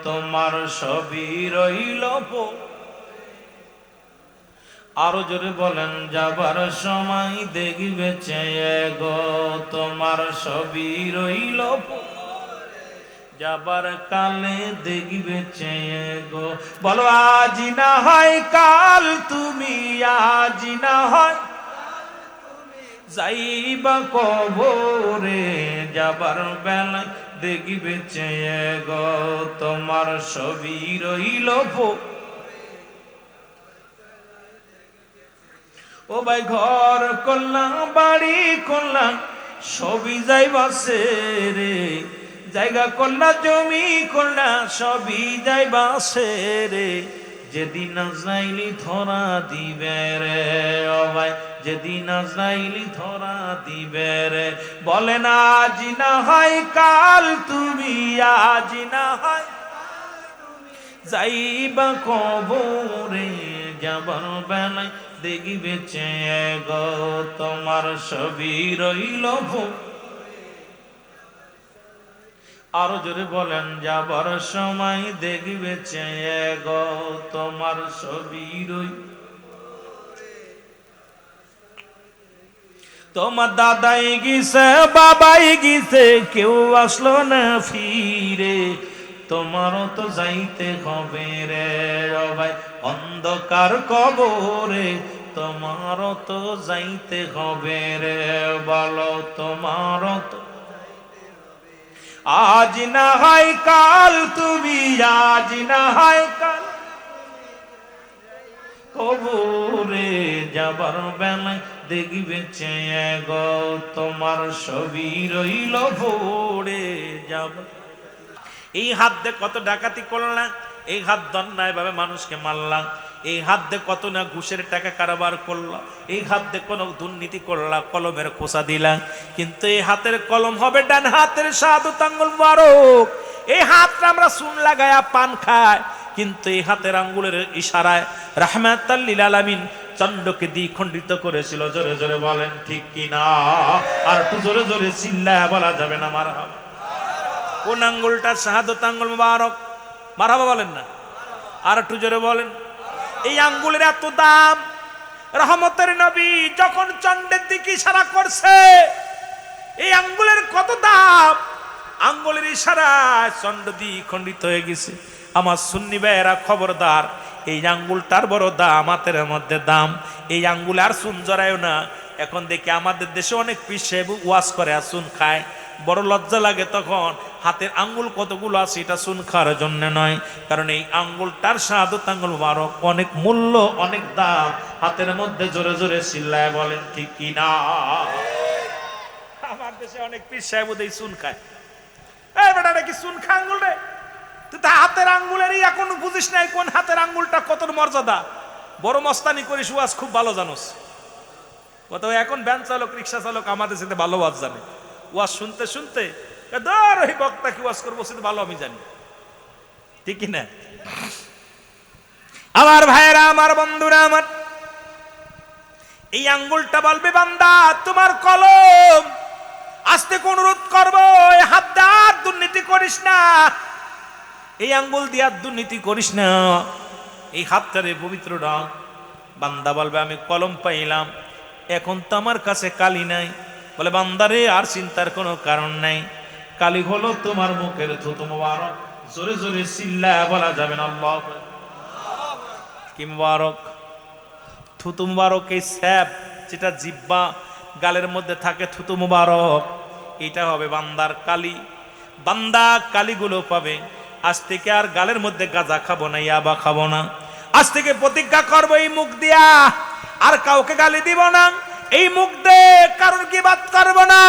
তোমার সবই রইল। আরো জোরে বলেন, যাবার সময় দেখিবে চেয়ে গো তোমার সবই রইল। যাবার কালে দেখিবে চেয়ে গো। বলো আজ না হয় কাল তুমি, আজ না হয় যাইবা কবরে, যাবার বেলায় দেখিবে চেয়ে গো তোমার সবই রইল। ও ভাই ঘর করলাম, বাড়ি করলাম, সবই যাইবাছে রে। জায়গা করলা, জমি করলা, সবই যাইবাছে রে। যেদিন আজরাইলি ধরা দিবে রে, ও ভাই যেদিন আজরাইলি ধরা দিবে রে। বলেন আজ না হয় কাল তুমি, আজ না হয় যাইবা কবরে যাবার বেলায় দেখিবে চেয়ে গো তোমার ছবি রইল আরো জোরে বলেন যাবার সময় দেখিবে চেয়ে গো তোমার ছবি রইল তোমার দাদাই গিয়েছে বাবাই গিয়েছে কেউ আসলো না ফিরে তোমারও তো যাইতে হবে রে ভাই অন্ধকার কবরে তোমারও তো যাইতে হবে রে বলো তোমারও তো আজ না হয় কাল তুমি আজ না হয় কাল কবরে যাবার বেলায় দেখিবে চেয়ে গো তোমার ছবি রইল ভোরে যাব এই হাত দিয়ে কত ডাকাতি করলাম এই হাত দন্যায় ভাবে মানুষকে মারলাম এই হাত দিয়ে কত না ঘুষের টাকা কারবার করলাম এই হাত দিয়ে কোনো দুর্নীতি করলাম কলমের খোসা দিলাম কিন্তু এই হাতের কলম হবে ডান হাতের শাহাদাত আঙ্গুল মুবারক এই হাতটা আমরা চুন লাগায়া পান খাই কিন্তু এই হাতের আঙ্গুলের ইশারায় রাহমাতাল লিল আলামিন চন্দ্রকে দ্বিখণ্ডিত করেছিল জোরে জোরে বলেন ঠিক কিনা আর একটু জোরে জোরে চিল্লায়া বলা যাবে না মারহাবা কোন আঙ্গুলটা শাহাদাত আঙ্গুল মুবারক মারহাবা বলেন না আর একটু জোরে বলেন এই আঙ্গুলের এত দাম রহমতের নবী যখন চন্দ্রের দিকে ইশারা করছে এই আঙ্গুলের কত দাম আঙ্গুলের ইশারায় চন্দ্র দ্বিখণ্ডিত হয়ে গেছে আমার সুন্নি ভাইয়েরা খবরদার এই আঙ্গুলটার বড় দাম হাতের মধ্যে দাম এই আঙ্গুল আর চুন জড়ায়ও না এখন দেখি আমাদের দেশে অনেক পীর সাহেব ওয়াজ করে আর চুন খায় বড় লজ্জা লাগে তখন হাতের আঙ্গুল কতগুলো আছে এটা চুন খাওয়ার জন্য নয় কারণ এই আঙ্গুলটার শাহাদাত আঙ্গুল মুবারক অনেক মূল্য অনেক দাম হাতের মধ্যে জোরে জোরে চিল্লায় বলেন ঠিক কিনা আমার দেশে অনেক পীর সাহেব ওদের চুন খায় এই বেটা নাকি চুন খা আঙ্গুল রে তুই তো হাতের আঙ্গুলেরই এখন বুঝিস নাই কোন হাতের আঙ্গুলটা কত মর্যাদা বড় মস্তানি করিস ওয়াজ খুব ভালো জানোস কত এখন ভ্যান চালক রিক্সা চালক আমাদের সাথে ভালো ওয়াজ জানে ওয়াজ শুনতে শুনতে ধর ওই বক্তা কি ওয়াজ করবো সেটা ভালো আমি জানি ঠিক না আমার ভাইয়েরা আমার বন্ধুরা আমার এই আঙ্গুলটা বলবে বান্দা তোমার কলম আস্তে কোন অনুরোধ করবো হাত দাঁত দুর্নীতি করিস না এই আঙ্গুল দিয়ে দুর্নীতি করিস না এই হাতটারে পবিত্র রাখ বান্দা বলবে আমি কলম পাইলাম এখন তো আমার কাছে কালি নাই বলে বান্দারে আর চিন্তার কোনো কারণ নাই কালি হলো তোমার মুখের থুতু মুবারক জোরে জোরে চিল্লায়া বলা যাবে না আল্লাহ কি মুবারক থুতু মুবারক এই স্যাপ যেটা জিহ্বা গালের মধ্যে থাকে থুতু মুবারক এটা হবে বান্দার কালি বান্দা কালিগুলো পাবে আজ থেকে আর গালের মধ্যে গাঁজা খাবো না ইয়াবা খাবো না আজ থেকে প্রতিজ্ঞা করবো এই মুখ দিয়া আর কাউকে গালি দিব না এই মুখ দিয়ে কারোর গীবাত করবো না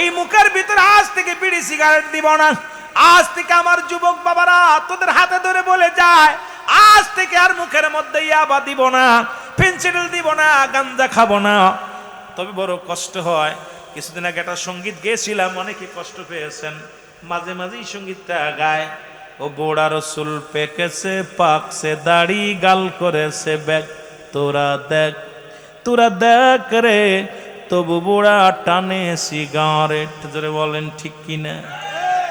এই মুখের ভিতরে আজ থেকে বিড়ি সিগারেট দিব না আজ থেকে আমার যুবক বাবারা তোদের হাতে ধরে বলে যায় আজ থেকে আর মুখের মধ্যে ইয়াবা দিব না পেন্সিল দিব না গাঞ্জা খাবো না তবে বড় কষ্ট হয় কিছুদিন আগে একটা সঙ্গীত গেয়েছিলাম অনেকে কষ্ট পেয়েছেন মাঝে মাঝেই সঙ্গীতটা গায় ও বোড়ার চুল পেকেছে পাকছে দাড়ি গাল করেছে ব্যাগ তোরা দেখ রে তবু বুড়া টানে সিগারেট জোরে বলেন ঠিক কিনা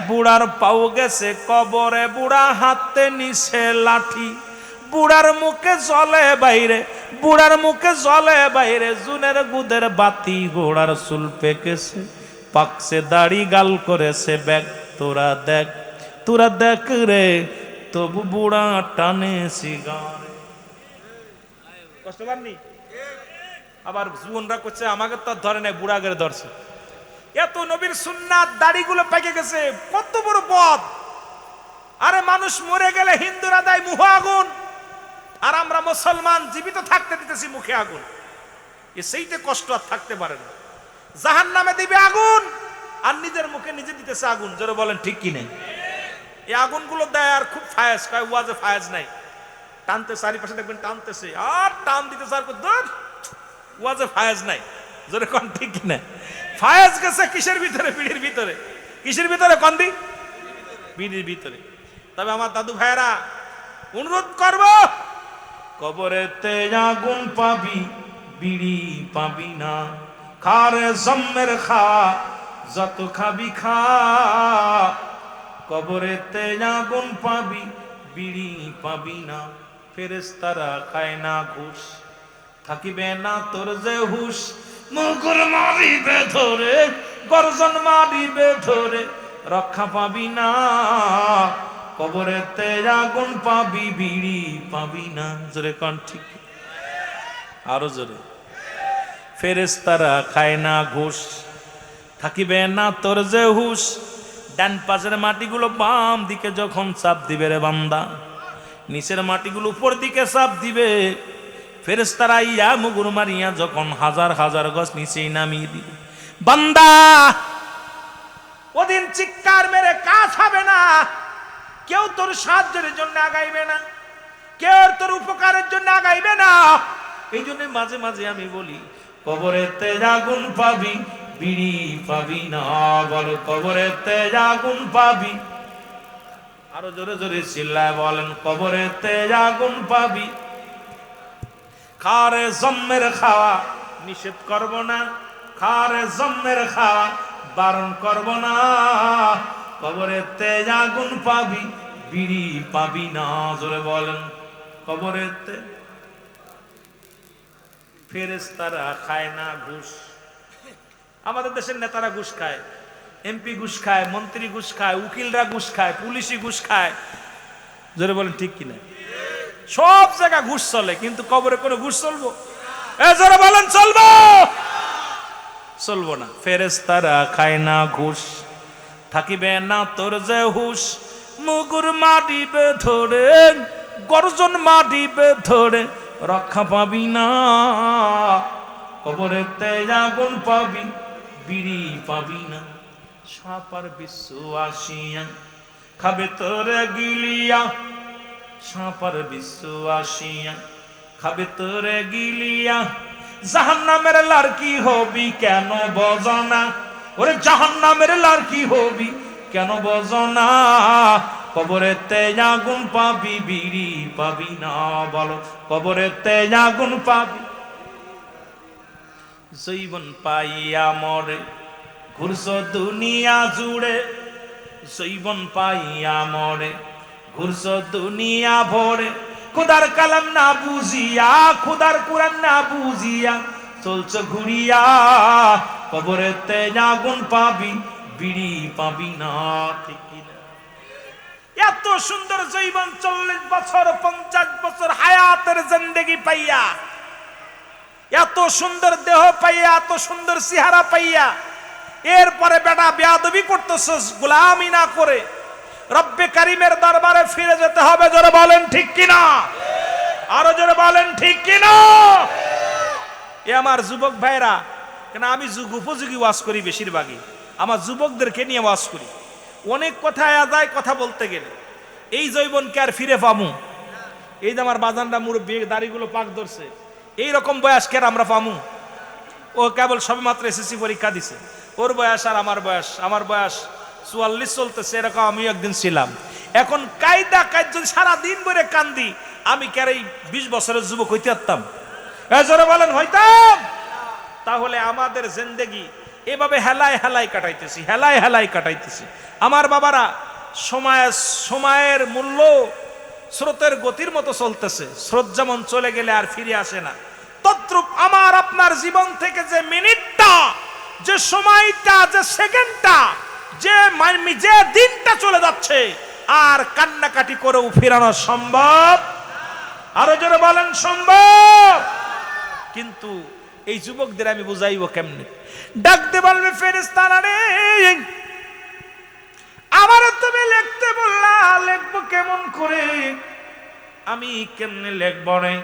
বুড়ার পাও গেছে কবরে বুড়া হাতে নিছে লাঠি বুড়ার মুখে জলে বাইরে জুনের গুদের বাতি গোড়ার চুল পেকেছে পাকছে দাড়ি গাল করেছে ব্যাগ তোরা দেখ রে তবু বুড়া টানে সিগারেট কষ্ট পাননি আবার জীবনরা করছে আমাকে তো ধরে নাই বুড়া করে ধরছে এত নবীর সুন্নাত দাড়িগুলো পেকে গেছে কত বড় পথ আরে মানুষ মরে গেলে হিন্দুরা দেয় মুহ আগুন আর আমরা মুসলমান জীবিত থাকতে দিতেছি মুখে আগুন সেইতে কষ্ট আর থাকতে পারে না জাহান্নামে দিবে আগুন আর নিজের মুখে নিজে দিতেছে আগুন জোরে বলেন ঠিক কি নেই এই আগুনগুলো দেয় আর খুব ফায়াজ কয় ওয়াজে ফায়াজ নাই টানতে চারিপাশে দেখবেন টানতেছে আর টান দিতেছে আর ওয়াজে ফায়াজ নাই জোরে কোন ঠিক কি না ফায়াজ গেছে কিসের ভিতরে বিড়ির ভিতরে কিসের ভিতরে কন্দি বিড়ির ভিতরে তবে আমার দাদু ভাইয়েরা অনুরোধ করব, কবরেতে আগুন পাবি, বিড়ি পাবি না। খারে জম্মের খা, যত খাবি খা। কবরেতে আগুন পাবি, বিড়ি পাবি না। ফেরেশতারা খায় না ঘুষ, থাকিবে না তোর যে হুশ। মুগুর মারিবে ধরে, গর্জন মারিবে ধরে, রক্ষা পাবি না। কবরেতে আগুন পাবি, বিড়ি পাবি না। জোরে কোন ঠিক, আরো জোরে। ফেরেশতারা খায় না ঘুষ, থাকিবে না তোর যে হুশ। ডান পাশের মাটিগুলো বাম দিকে যখন চাপ দিবে রে বান্দা, নিচের মাটিগুলো উপর দিকে চাপ দিবে। ফেরেশতারা ইয়া মুগুর মারিয়া যখন হাজার হাজার গজ নিচেই নামিয়ে দিবে। বান্দা ওদিন চিৎকার মেরে কাজ হবে না, কেউ তোর সাহায্যের জন্য আগাইবে না, কেউ তোর উপকারের জন্য আগাইবে না। এই জন্য মাঝে মাঝে আমি বলি, কবরেতে আগুন পাবি, বিড়ি পাবি না। বলো, কবরেতে আগুন পাবি, আরো জোরে জোরে চিল্লায় বলেন, কবরেতে আগুন পাবি। খারে জম্মের খাওয়া নিষেধ করব না, খারে জম্মের খাওয়া বারণ করব না। কবরেতে আগুন পাবি, বিড়ি পাবি না। জোরে বলেন, কবরেতে। ফেরেশতারা খায় না ঘুষ। আমাদের দেশের নেতারা ঘুষ খায়, এমপি ঘুষ খায়, মন্ত্রী ঘুষ খায়, উকিলরা ঘুষ খায়, পুলিশি ঘুষ খায়। জোরে বলেন ঠিক কিনা? সব জায়গা ঘুষ চলে, কিন্তু কবরে কোনো ঘুষ চলবো? জোরে বলেন, চলবো? চলবো না। ফেরেশতারা খায় না ঘুষ, থাকিবে না তোর যে হুশ। মুগুর মারিবে ধরে, গর্জন মারিবে ধরে, রক্ষা পাবি না। কবরেতে আগুন পাবি, বিড়ি পাবি না। সাপার বিশ্ব আসিয়া খাবে তোরে গিলিয়া, সাপার বিশ্ব আসিয়া খাবে তোরে গিলিয়া। জাহান্নামের লাড়কি হবি কেন বজনা, ওরে জাহান্নামের লাড়কি হবি কেন বজনা। কবরেতে আগুন পাবি, বিড়ি পাবি না। বলো, কবরেতে আগুন পাবি। জীবন পাইয়া মরে ঘুরছ দুনিয়া জুড়ে, জীবন পাইয়া মরে ঘুরছ দুনিয়া ভরে। খুদার কালাম না বুঝিয়া, খুদার কুরআন না বুঝিয়া চলছ ঘুরিয়া। কবরেতে আগুন পাবি, বিড়ি পাবি না। ঠিক কিনা? এত সুন্দর জীবন, 40 বছর 50 বছর হায়াতের জিন্দেগি পাইয়া, এত সুন্দর দেহ পাইয়া, এত সুন্দর চেহারা পাইয়া, এরপরে বেটা বেয়াদবি করতেছস, গোলামি না করে রব্বে কারিমের দরবারে ফিরে যেতে হবে। জোরে বলেন ঠিক কিনা? আরো জোরে বলেন ঠিক কিনা? এ আমার যুবক ভাইরা, কেন আমি যুগ উপযোগী ওয়াজ করি, বেশিরভাগই আমার যুবকদেরকে নিয়ে ওয়াজ করি। অনেক কথা আদায় কথা বলতে গেলে এই যৌবনকে আর ফিরে পামু? এই যে আমার বাজানরা মুরব্বী, দাড়িগুলো পাক ধরছে, এইরকম বয়সকে আর আমরা পামু? ও কেবল সবেমাত্র এসএসসি পরীক্ষা দিছে, ওর বয়স আর আমার বয়স, আমার বয়স 44 চলতেছে, এরকম আমিও একদিন ছিলাম। এখন কায়দা কাজ সারাদিন ধরে কান্দি, আমি কেন এই 20 বছরের যুবক হইতে পারতাম? জোরে বলেন, হইতাম? তাহলে আমাদের জিন্দেগি এভাবে হেলায় হেলায় কাটাইতেছি, হেলায় হেলায় কাটাইতেছি। আমার বাবারা, সময়ের মূল্য স্রোতের গতির মতো চলতেছে। স্রোত যেমন চলে গেলে আর ফিরে আসে না, তদ্রূপ আমার আপনার জীবন থেকে যে মিনিটটা, যে সময়টা, যে সেকেন্ডটা, যে দিনটা চলে যাচ্ছে, আর কান্নাকাটি করেও ফেরানো সম্ভব? আরো জোরে বলেন, সম্ভব? কিন্তু এই যুবকদের আমি বুঝাইব কেমনে? ডাকতে বলবে, ফেরেশতারা রে, আমার তুমি লিখতে বললা, লিখবো কেমন করে? আমি কেমনে লিখব রে?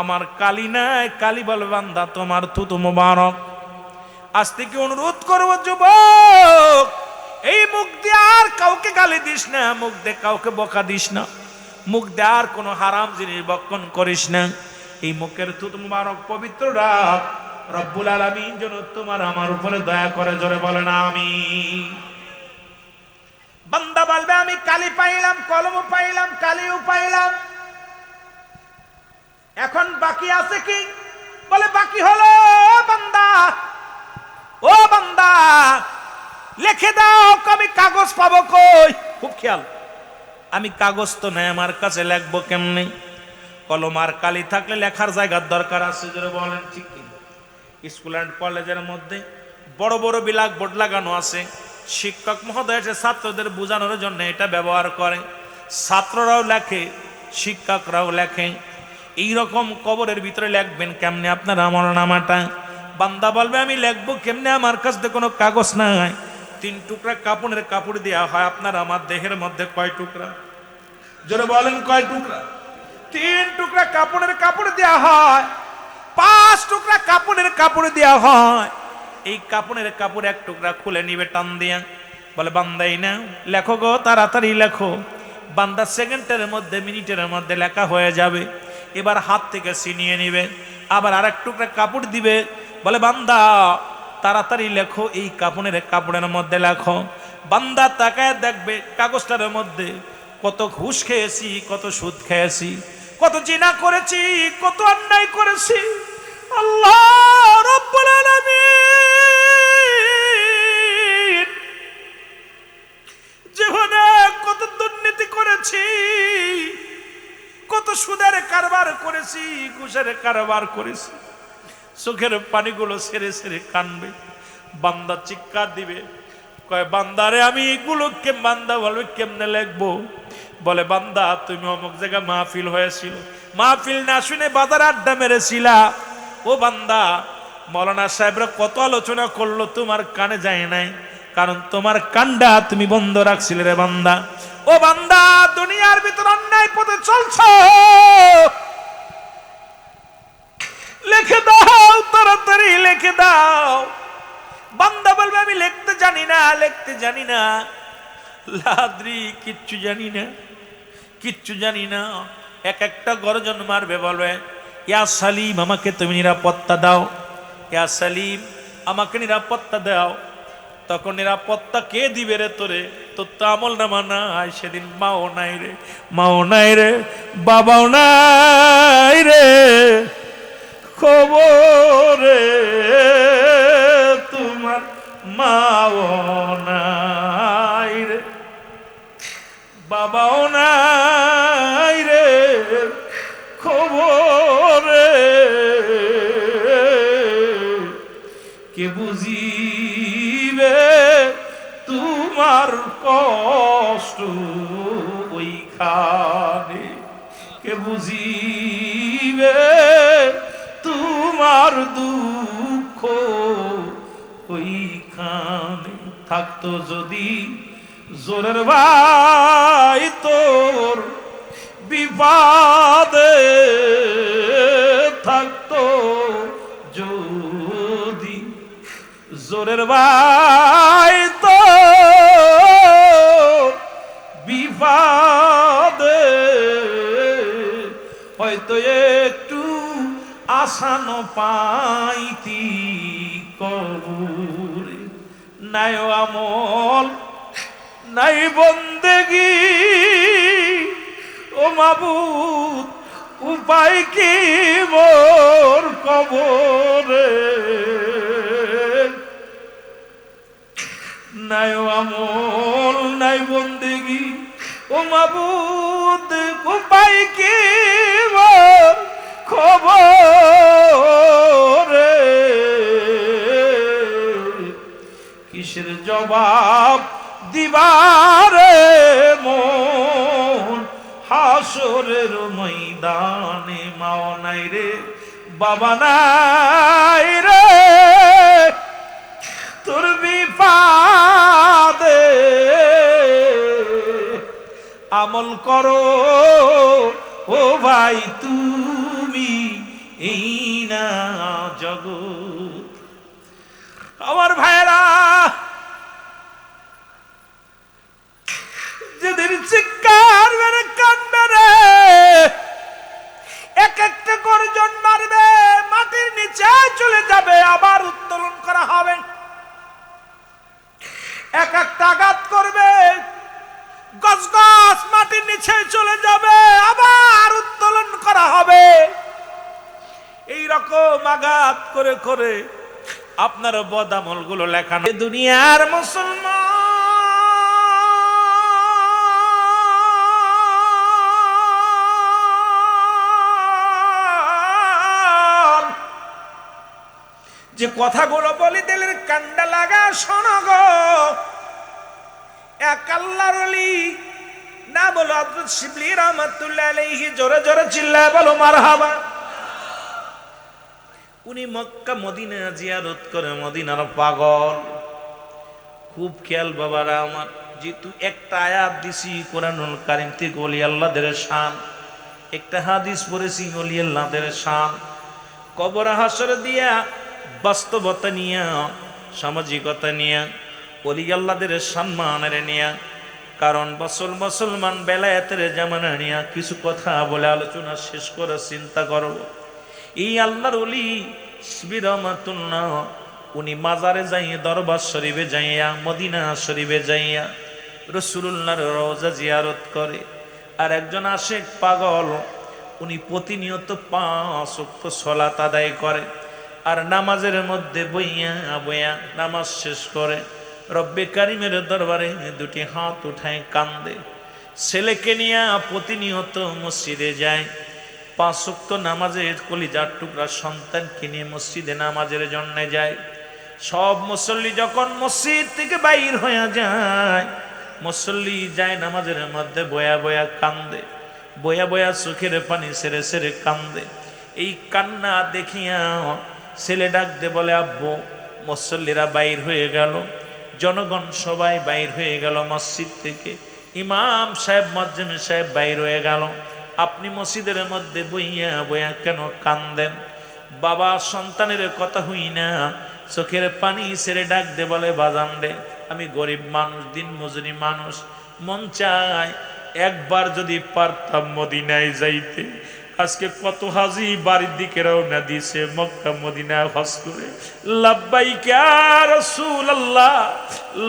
আমার কালি নাই, কালি বল বান্দা তোমার থুতু মোবারক। আজ থেকে অনুরোধ করবো যুবক, এই মুখ দিয়ে আর কাউকে গালি দিস না, মুখ দিয়ে কাউকে বকা দিস না, মুখ দিয়ে আর কোনো হারাম জিনিস বক্ষণ করিস না। এই মুখের থুতু মোবারক পবিত্র রাখ। রব্বুল আলামিন যেন তোমার আমার উপরে দয়া করে। জোরে বলেন আমিন। বান্দা বলবে আমি কালি পাইলাম, কলমও পাইলাম, কালিও পাইলাম, এখন বাকি আছে কি? বলে বাকি হলো বান্দা, ও বান্দা লিখে দাও, আমি কাগজ পাবো কই? খুব খেয়াল, আমি কাগজ তো নাই আমার কাছে, লিখবো কেমনে? কলম আর কালি থাকলে লেখার জায়গার দরকার আছে, যারা বলেন ঠিক কি? স্কুল অ্যান্ড কলেজের মধ্যে বড় বড় ব্ল্যাক বোর্ড লাগানো আছে, শিক্ষক মহোদয় এসে ছাত্রদের বোঝানোর জন্য এটা ব্যবহার করে, ছাত্ররাও লেখে, শিক্ষকরাও লেখে। এইরকম কবরের ভিতরে লিখবেন কেমনে আপনার আমল নামাটা? বান্দা বলবে আমি লিখবো কেমনে, আমার কাছে কোনো কাগজ নাই। 3 টুকরা কাপড়ের কাপড় দেওয়া হয় আপনার আমার দেহের মধ্যে, কয় টুকরা? জোরে বলেন কয় টুকরা? 3 টুকরা কাপড়ের কাপড় দেওয়া হয়, 5 টুকরা কাপড়ের কাপড় দেওয়া হয়। এই কাপড়ের কাপড় 1 টুকরা খুলে নিবে টান দিয়া, বলে বান্দাই না লেখো গো, তাড়াতাড়ি লেখো। বান্দা সেকেন্ডের মধ্যে, মিনিটের মধ্যে লেখা হয়ে যাবে। এবার হাত থেকে ছিনিয়ে নিবে, আবার আরেক টুকরা কাপড় দিবে, বলে বান্দা তাড়াতাড়ি লেখো, এই কাপড়ের মধ্যে লেখো। বান্দা তাকায় দেখবে কাগজটার মধ্যে কত ঘুষ খেয়েছি, কত সুদ খেয়েছি, কত জিনা করেছি, কত অন্যায় করেছি। আল্লাহ রাব্বুল আলামিন জীবনে কত দুর্নীতি করেছি, কত সুদের কারবার করেছি, ঘুষের কারবার করেছি। চোখের পানিগুলো ছেড়ে ছেড়ে কানবে, বান্দা চিৎকার দিবে, কয় বান্দারে আমি এগুলোকে, বান্দা বলবে কেমনে লিখবো? বলে বান্দা তুমি অমুক জায়গায় মাহফিল হয়েছিল, মাহফিল না শুনে বাজার আড্ডা মেরেছিলা। ও বান্দা মৌলানা সাহেবরা কত আলোচনা করলো, তোমার কানে যায় নাই, কারণ তোমার কানটা তুমি বন্ধ রাখছিলে রে বান্দা। ও বান্দা দুনিয়ার ভিতর অন্যায় পথে চলছো, লিখে দাও, তাড়াতাড়ি লিখে দাও। বান্দা বলবে আমি লিখতে জানি না, লিখতে জানি না, লাদ্রি কিচ্ছু জানি না, কিচ্ছু জানি না। একটা গর্জন মারবে, বলবে ইয়া সালিম আমাকে তুমি নিরাপত্তা দাও, ইয়া সালিম আমাকে নিরাপত্তা দাও। তখন নিরাপত্তা কে দিবে রে তোরে? তোর তো আমল নামা নাই, সেদিন মাও নাই রে, মাও নাই রে, বাবাও নাই রে, খবরে তোমার মাও নাই রে, বাবাও নাই রে, খবরে কে বুঝিবে তোমার কষ্ট ওইখানে, কে বুঝিবে তোমার দুঃখ ওইখানে। থাকতো যদি জোরের ভাই তোর বিবাদে, থাকতো যদি জোরের ভাই তোর বিবাদে, হয়তো একটু আসানো পাইতি কবরে। নাই আমল নাই বন্দেগি, ও মাবুদ উপায় কি মোর কবরে? নাই আমল নাই বন্দেগি, ও মাবুদ উপায় কি মোর খবরে? কিসের জবাব দিবারে মন হাসরের ময়দানে? মাও নাই রে, বাবা নাই রে, তোর বিপাদে আমল করো ও ভাই তুমি, এই না জগৎ। আমার ভাইরা যেদিন চিৎকার মেরে কাঁদবে রে, এক একটা গর্জন মারবে, মাটির নিচে চলে যাবে, আবার উত্তোলন করা হবে। এক একটা আঘাত করবে, গজ গজ মাটির নিচে চলে যাবে, আবার উত্তোলন করা হবে। এই রকম আঘাত করে করে আপনার বদামল গুলো লেখানো। দুনিয়ার মুসলমান যে কথাগুলো বলি দিলের কান্ডা লাগা, শোনো গো। এক আল্লাহর ওলি না বলো হযরত শিবলি রাহমাতুল্লাহ আলাইহি, জোরে জোরে চিল্লায় বলো মারহাবা। উনি মক্কা মদিনা জিয়ারত করে, মদিনার পাগল। খুব খেয়াল বাবারা আমার, যেহেতু একটা আয়াত দিছি কোরআনুল কারীম থেকে ওলি আল্লাহদের শান, একটা হাদিস পড়েছি ওলি আল্লাহদের শান। কবর হাসর দিয়া, বাস্তবতা নিয়া, সামাজিকতা নিয়া, ওলি আল্লাহদের সম্মানের নিয়া। কারণ মুসলমান বেলায়েতের জামানা নিয়া কিছু কথা বলে আলোচনা শেষ করে চিন্তা করব। এই আল্লাহর ওলি রাহমাতুল্লাহ, উনি মাজারে যাইয়া, দরবার শরীফে যাইয়া, মদিনা শরীফে যাইয়া রাসূলুল্লাহর রওজা জিয়ারত করে। আর একজন আশিক পাগল, উনি প্রতিনিয়ত 5 ওয়াক্ত সালাত আদায় করে। আর নামাজের মধ্যে বইয়া বইয়া নামাজ শেষ করে রব্বে কারিমের দরবারে দুটি হাত উঠায় কান্দে। ছেলেকে নিয়ে প্রতিনিয়ত মসজিদে যায়, 5 ওয়াক্ত নামাজের কলিজার টুকরা সন্তানকে নিয়ে মসজিদে নামাজের জন্য যায়। সব মুসল্লি যখন মসজিদ থেকে বাইর হয়ে যায়, মুসল্লি যায় নামাজের মধ্যে বয়া বয়া কান্দে, বয়া বয়া চোখের পানি সেরে সেরে কান্দে। এই কান্না দেখিয়া ছেলে ডাক দে বলে, আব্বু মুসল্লিরা বাইর হয়ে গেল, জনগণ সবাই বাইর হয়ে গেল মসজিদ থেকে, ইমাম সাহেব মুয়াজ্জিন সাহেব বাইর হয়ে গেল, আপনি মসজিদের মধ্যে বইয়া বইয়া কেন কান্দেন? বাবা সন্তানের কথা হই না, চোখের পানি ছেড়ে ডাক দে বলে, বাজান রে, আমি গরিব মানুষ, দিন মজুরি মানুষ, মন চায় একবার যদি পারতাম মদিনায় যাইতে। আজকে কত হাজি বাড়ির দিকে রওনা দিছে মক্কা মদিনা হজ করে। লাব্বাইক ইয়া রাসূলুল্লাহ,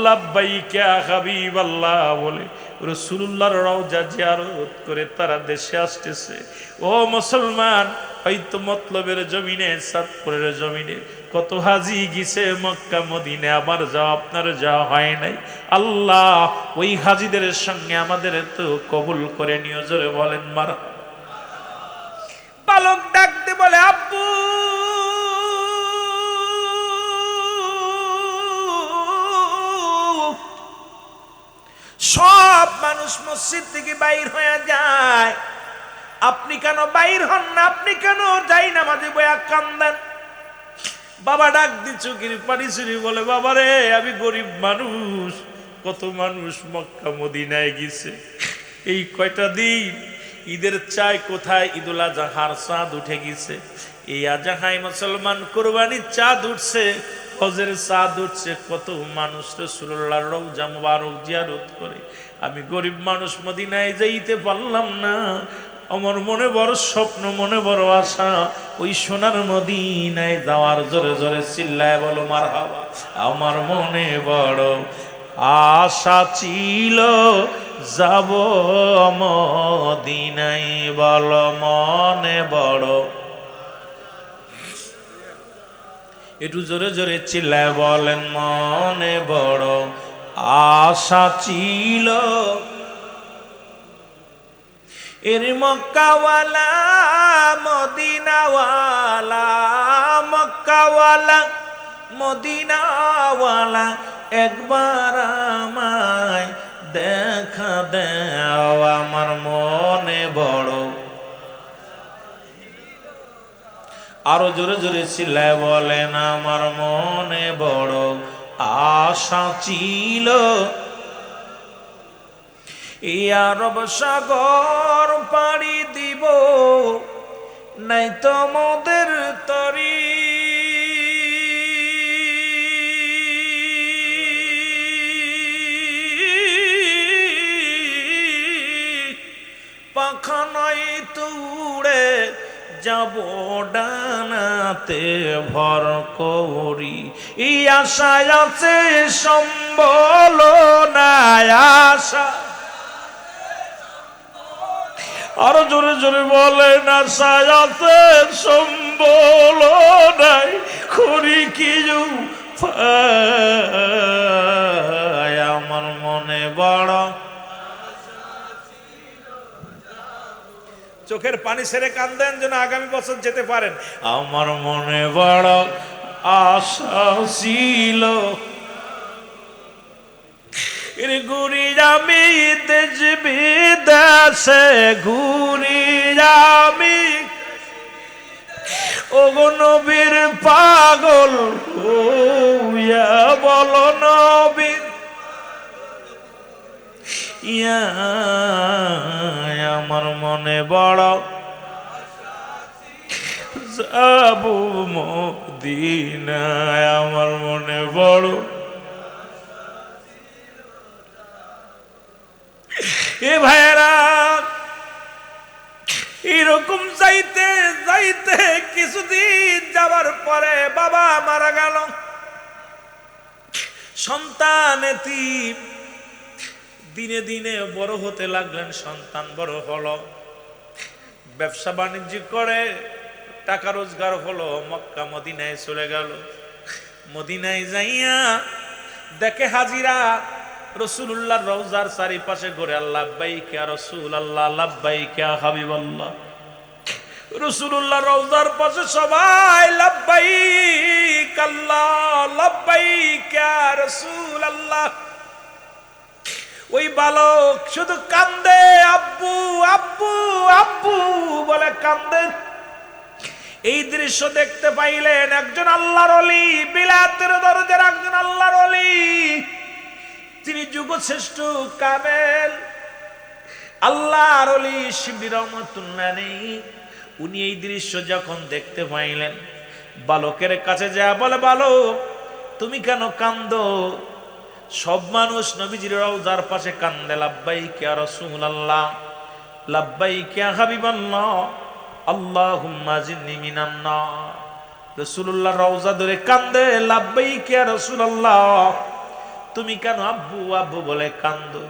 লাব্বাইক ইয়া হাবিবাল্লাহ বলে রাসূলুল্লাহর রওজা জিয়ারত করে তারা দেশে আসতেছে। ও মুসলমান, হয়তো মতলবের জমিনে, সাতপুরের জমিনে কত হাজি গিয়েছে মক্কা মদিনা, আমার যাওয়া আপনার যাওয়া হয় নাই। আল্লাহ ওই হাজিদের সঙ্গে আমাদের তো কবুল করে নিও, জোরে বলেন মারহাবা। বালক ডাকতে বলে, আব্বু সব মানুষ মসজিদ থেকে বাইর হয়ে যায়, আপনি কেন বাইর হন না? আপনি কেন যাই নামাজে বয়া কান্দেন? বাবা ডাক দি চোখের পানি ছুরি বলে, বাবা রে, আমি গরিব মানুষ, কত মানুষ মক্কা মদিনায় গেছে, এই কয়টা দিন ঈদের চাই কোথায়? ঈদুল আজহার চাঁদ উঠে গেছে, এই আজহায় মুসলমান কুরবানির চাঁদ উঠছে, হজের চাঁদ উঠছে, কত মানুষ রাসূলুল্লাহর রওজা মুবারক জিয়ারত করে। আমি গরিব মানুষ মদিনায় যাইতে পারলাম না। আমার মনে বড় স্বপ্ন, মনে বড় আশা, ওই সোনার মদিনায় যাওয়ার। জোরে জোরে চিল্লায় বলো মারহাবা। আমার মনে বড় আশা ছিল যাব মদিনায়, বলো মনে বড়। একটু জোরে জোরে চিল্লায় বলেন, মনে বড় আশা ছিল। এর মক্কাওয়ালা মদিনাওয়ালা, মক্কাওয়ালা মদিনাওয়ালা, একবার আমায় দেখা দাও, আমার মনে বড়। আরো জোরে জোরে চিল্লায় বলেন, আমার মনে বড় আশা ছিল। এই আরব সাগর পাড়ি দিব, নাই তো মোদের তরি, পাখা নাই তো উড়ে যাব ডানাতে ভর করি। এই আশায় আছে সম্বল নাই, আশা আরো জোরে জোরে বলেন, আশায় আছে সম্বল নাই, করি কি আমার মনে বড়। চোখের পানি ছেড়ে কান্দেন যেন আগামী বছর যেতে পারেন। আমার মনে বড় আশা ছিল, ঘুরি আমি দেশ বিদেশে, ঘুরি আমি ওগো নবীর পাগল হইয়া, বলো নবীর ইয়া, আমার মনে বড় যাবো মদিনায়, আমার মনে বড়। এ ভাইয়েরা, এরকম যাইতে যাইতে কিছুদিন যাবার পরে বাবা মারা গেল, সন্তান এতিম। দিনে দিনে বড় হতে লাগলেন, সন্তান বড় হলো, ব্যবসা বাণিজ্য করে টাকা রোজগার হলো, মক্কা মদিনায় চলে গেল। মদিনায় যাইয়া দেখে হাজিরা রাসূলুল্লাহর রওজার চারিপাশে ঘুরে, লাব্বাইক ইয়া রাসূলুল্লাহ, লাব্বাইক ইয়া হাবিবাল্লাহ। রাসূলুল্লাহর রওজার পাশে সবাই লাব্বাইক আল্লাহ, লাব্বাইক ইয়া রাসূলুল্লাহ। ওই বালক শুধু কান্দে, আব্বু আব্বু আব্বু বলে কান্দে। এই দৃশ্য দেখতে পাইলেন একজন আল্লাহর ওলি, বিলাতের দরজার একজন আল্লাহর ওলি, তিনি যুগশ্রেষ্ঠ কামেল আল্লাহর ওলি শিবলি রহমাতুল্লাহ আলাইহি। উনি এই দৃশ্য যখন দেখতে পাইলেন, বালকের কাছে যা বলে, বালক তুমি কেন কান্দো? সব মানুষ নবীজির রওজার পাশে কান্দে, লাব্বাইক ইয়া রাসূলুল্লাহ, লাব্বাইক ইয়া হাবিবাল্লাহ, আল্লাহুম্মা জিন্নি মিনান নার। রাসূলুল্লাহ রওজা ধরে কান্দে, লাব্বাইক ইয়া রাসূলুল্লাহ, তুমি কেন আব্বু আব্বু বলে কান্দো?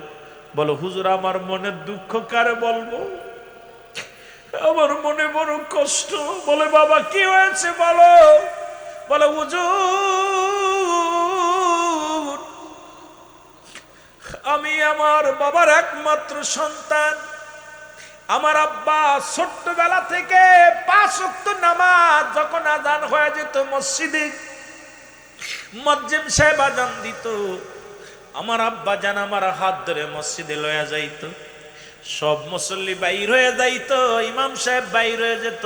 বলো, হুজুর আমার মনের দুঃখ কারে বলবো, আমার মনে বড় কষ্ট। বলে, বাবা কি হয়েছে বলো? বলে, হুজুর আমি আমার বাবার একমাত্র সন্তান। আমার আব্বা ছোট্টবেলা থেকে 5 ওয়াক্ত নামাজ যখন আযান হয়ে যেত মসজিদে, মুয়াজ্জিন সাহেব আযান দিত, আমার আব্বা জান আমার হাত ধরে মসজিদে লয়া যাইতো। সব মুসল্লি বাইর হয়ে যাইতো, ইমাম সাহেব বাইর হয়ে যেত,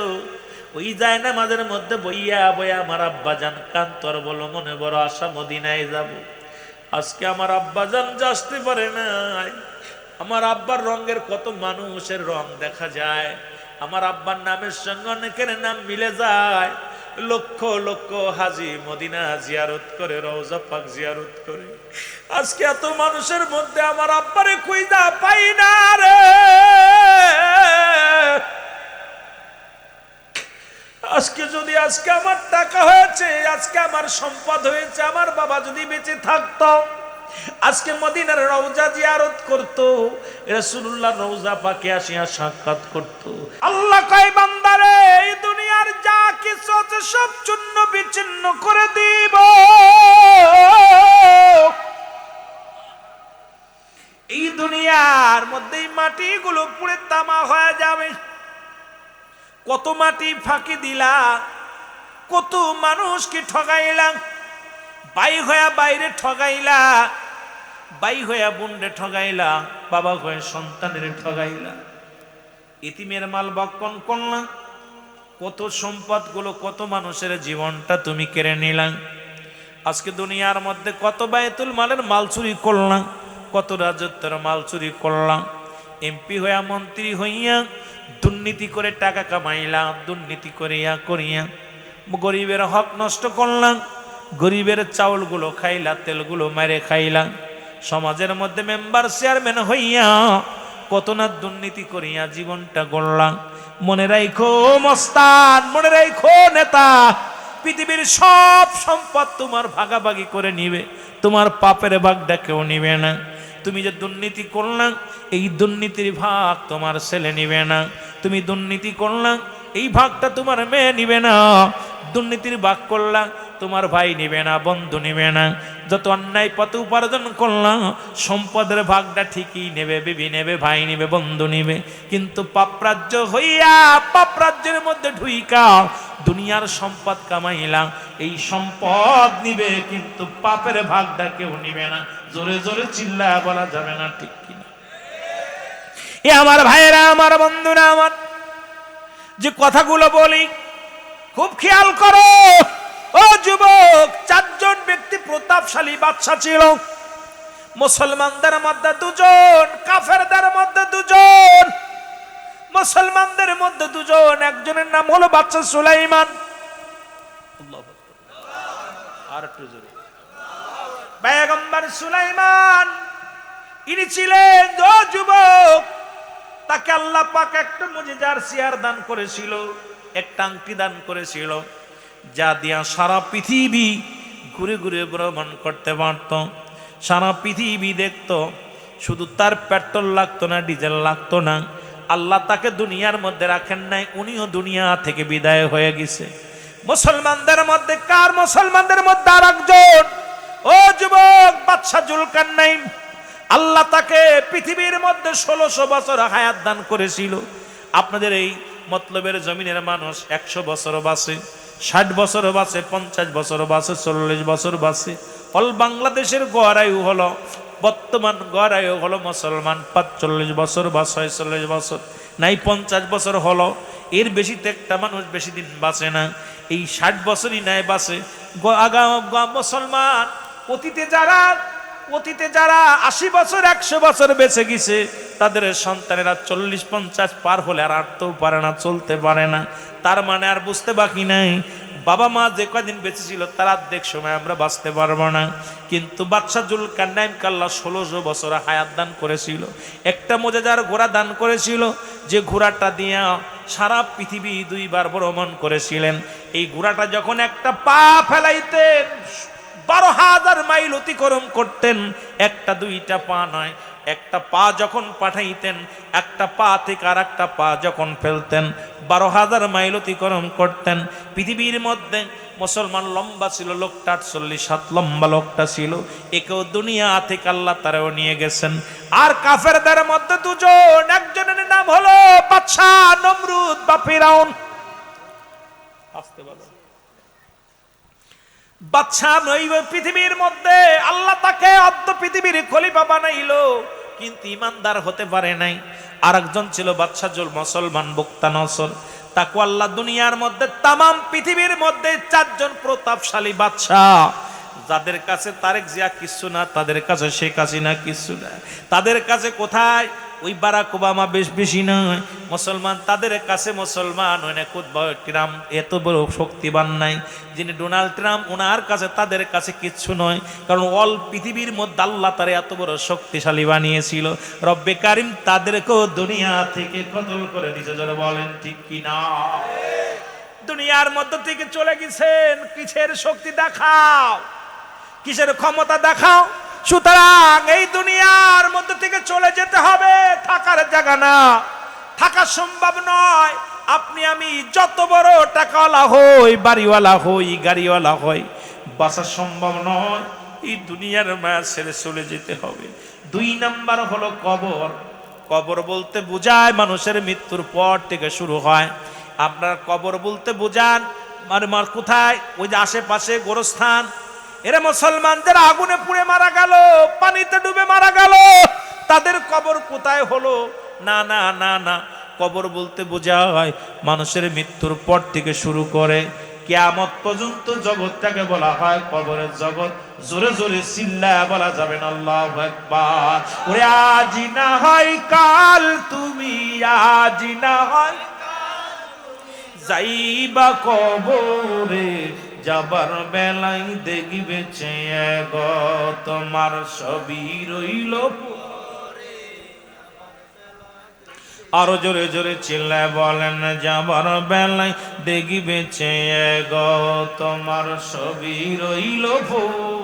ওই যায় নামাজের মধ্যে বইয়া বইয়া আমার আব্বা জান কান্তর বলো, মনে বড় আশা মদিনায় যাব। আজকে আমার আব্বা জান আসতে পারে নাই। আমার আব্বার রঙের কত মানুষের রং দেখা যায়, আমার আব্বার নামের সঙ্গে অনেকের নাম মিলে যায়। লক্ষ লক্ষ হাজি মদিনা জিয়ারত করে, রওজা পাক জিয়ারত করে। আজকে এত মানুষের মধ্যে আমার আব্বারে খুঁজা পাই না রে। আজকে যদি আজকে আমার টাকা হয়েছে, আজকে আমার সম্পদ হয়েছে, আমার বাবা যদি বেঁচে থাকতো, আজকে মদিনার রওজা জিয়ারত করত, রাসূলুল্লাহ রওজা পাকে আসিয়া সাক্ষাৎ করত। আল্লাহ কয়, বান্দারে এই দুনিয়ার যা কিছু আছে সব চূর্ণ বিচ্ছিন্ন করে দিব। এই দুনিয়ার মধ্যে মাটিগুলো পুড়ে তামা হয়ে যাবে। কত মাটি ফাঁকি দিলা, কত মানুষকে ঠগাইলা, ভাই হয়ে বাইরে ঠগাইলা, ভাই হয়ে বোনরে ঠগাইলা, বাবা হয়ে সন্তানের ঠগাইলা, ইতিমের মাল বক্ষণ করলা, কত সম্পদ গুলো, কত মানুষের জীবনটা তুমি কেড়ে নিলা। আজকে দুনিয়ার মধ্যে কত বায়তুল মালের মাল চুরি করলাম, কত রাজত্বের মাল চুরি করলাম। এমপি হইয়া মন্ত্রী হইয়া দুর্নীতি করে টাকা কামাইলাম, দুর্নীতি করিয়া করিয়া গরিবের হক নষ্ট করলাম, গরিবের চাউলগুলো খাইলা, তেলগুলো মেরে খাইলাম। সমাজের মধ্যে মেম্বার চেয়ারম্যান হইয়া কত না দুর্নীতি করিয়া জীবনটা গড়লাম। মনে রাখো মস্তান, মনে রাখো নেতা, পৃথিবীর সব সম্পদ তোমার ভাগাভাগি করে নিবে, তোমার পাপের ভাগটা কেউ নিবে না। তুমি যে দুর্নীতি করলা, এই দুর্নীতির ভাগ তোমার ছেলে নিবে না। তুমি দুর্নীতি করলা, এই ভাগটা তোমার মেয়ে নিবে না। দুর্নীতির ভাগ করলা, তোমার ভাই নিবে না, বন্ধু নিবে না। যত অন্যায় পথে উপার্জন করলাম, সম্পদের ভাগটা ঠিকই নেবে, বিবি নেবে, ভাই নেবে, বন্ধু নিবে। কিন্তু পাপরাজ্য হইয়া পাপরাজ্যের মধ্যে ঢুইকা দুনিয়ার সম্পদ কামাইলাম, এই সম্পদ নিবে, কিন্তু পাপের ভাগটা কেউ নিবে না। জোরে জোরে চিল্লায়া বলা যাবে না, ঠিক কিনা? এ আমার ভাইয়েরা, আমার বন্ধুরা, আমার যে কথাগুলো বলি খুব খেয়াল করো। ও যুবক, 4 জন ব্যক্তি প্রতাপশালী বাদশা ছিল। মুসলমানদের মধ্যে 2 জন, কাফেরদের মধ্যে 2 জন। মুসলমানদের মধ্যে 2 জন, একজনের নাম হলো বাদশা সুলাইমান। আর একটু জোরে। পয়গম্বর সুলাইমান ইনি ছিলেন ও যুবক, তাকে আল্লাহ পাক একটা মুজিজার চেয়ার দান করেছিল, একটা আংটি দান করেছিল, যা দিয়া সারা পৃথিবী ঘুরে ঘুরে ভ্রমণ করতে পারত, সারা পৃথিবী দেখত। শুধু তার পেট্রোল লাগতো না, ডিজেল লাগতো না। আল্লাহ তাকে দুনিয়ার মধ্যে রাখেন নাই, উনিও দুনিয়া থেকে বিদায় হয়ে গেছে। মুসলমানদের মধ্যে কার? মুসলমানদের মধ্যে আর একজন, ও যুবক, বাদশা জুলকারনাইন। আল্লাহ তাকে পৃথিবীর মধ্যে 1600 বছর হায়াত দান করেছিল। আপনাদের এই মতলবের জমিনের মানুষ 100 বছর বাঁচে, 60 বছর বাঁচে, 50 বছর বাঁচে, 40 বছর বাঁচে। অল বাংলাদেশের গড় আয়ু হলো, বর্তমান গড় আয়ু হলো মুসলমান 45 বছর বা 46 বছর, নাই 50 বছর হলো। এর বেশিতে একটা মানুষ বেশি দিন বাঁচে না, এই 60 বছরই নাই বাঁচে। মুসলমান অতীতে যারা 80 বছর 100 বছর বেঁচে গেছে, তাদের সন্তানেরা 40-50 পার হলে আর আটতেও পারে না, চলতে পারে না। তার মানে আর বুঝতে বাকি নাই, বাবা মা যে কদিন বেঁচে ছিল তার অর্ধেক সময় আমরা বাঁচতে পারবো না। কিন্তু বাদশা জুলকারনাইনকে আল্লাহ 1600 বছর হায়াত দান করেছিল। একটা মুজিজার ঘোড়া দান করেছিল, যে ঘোড়াটা দিয়ে সারা পৃথিবী 2 বার ভ্রমণ করেছিলেন। এই ঘোড়াটা যখন একটা পা ফেলাইতেন 12,000 মাইল অতিক্রম করতেন। একটা 2টা পা নয়, একটা পা যখন পাঠাইতেন, একটা পা থেকে আর একটা পা যখন ফেলতেন, 12,000 মাইল অতিক্রম করতেন। পৃথিবীর মধ্যে মুসলমান লম্বা ছিল লোকটা 48 হাত লম্বা লোকটা ছিল, একেও দুনিয়া থেকে আল্লাহ তারাও নিয়ে গেছেন। আর কাফেরদের মধ্যে 2 জন, একজনের নাম হলো বাদশা নমরুদ বা ফিরাউন। আসতে বলো। বাদশা পৃথিবীর মধ্যে আল্লাহ তাকে অর্ধ পৃথিবীর খলিফা বানাইলো, কিন্তু ইমানদার হতে পারে নাই। আরেকজন ছিল বাদশা মুসলমান বুকতানসর, তাকে আল্লাহ দুনিয়ার মধ্যে তামাম পৃথিবীর মধ্যে 4 জন প্রতাপশালী বাদশা, যাদের কাছে তারেক জিয়া কিছু না, তাদের কাছে শেখ হাসিনা কিছু না, তাদের কাছে কোথায় ওই বারাক ওবামা বেশি নয় মুসলমান, তাদের কাছে মুসলমান হয় না ট্রাম্প এত বড় শক্তিবান নাই, যিনি ডোনাল্ড ট্রাম্প, ওনার কাছে তাদের কাছে কিচ্ছু নয়। কারণ অল পৃথিবীর মধ্যে আল্লাহ তারা এত বড় শক্তিশালী বানিয়েছিল, রব্বে কারিম তাদেরকেও দুনিয়া থেকে কতল করে দিয়েছে। যারা বলেন ঠিক কিনা? দুনিয়ার মধ্য থেকে চলে গেছেন, কিসের শক্তি দেখাও, কিসের ক্ষমতা দেখাও। সুতরাং এই দুনিয়ার মধ্যে থেকে চলে যেতে হবে, থাকার জায়গা না, থাকা সম্ভব নয়। আপনি আমি যত বড় টাকাওয়ালা হই, বাড়িওয়ালা হই, গাড়িওয়ালা হই, বাঁচা সম্ভব নয়। এই দুনিয়ার মায়া ছেড়ে চলে যেতে হবে। 2 নাম্বার হলো কবর। কবর বলতে বোঝায় মানুষের মৃত্যুর পর থেকে শুরু হয়। আপনার কবর বলতে বোঝান মানে কোথায়? ওই যে আশেপাশে গোরস্থান। এরা মুসলমান যারা আগুনে পুড়ে মারা গেল, পানিতে ডুবে মারা গেল, তাদের কবর কোথায় হলো? না না না না, কবর বলতে বোঝায় মানুষের মৃত্যুর পর থেকে শুরু করে কিয়ামত পর্যন্ত জগৎটাকে বলা হয় কবরের জগৎ। জোরে জোরে চিল্লায়া বলা যাবে না আল্লাহু আকবার। ওরে আজ না হয় কাল, তুমি আজ না হয় যাইবা কবরে, যাবার বেলাই দেখবে চেয়ে গো, তোমার সবই রইল পরে। আরো জোরে জোরে চিল্লায় বলেন, যাবার বেলাই দেখবে চেয়ে গো, তোমার সবই রইল পরে।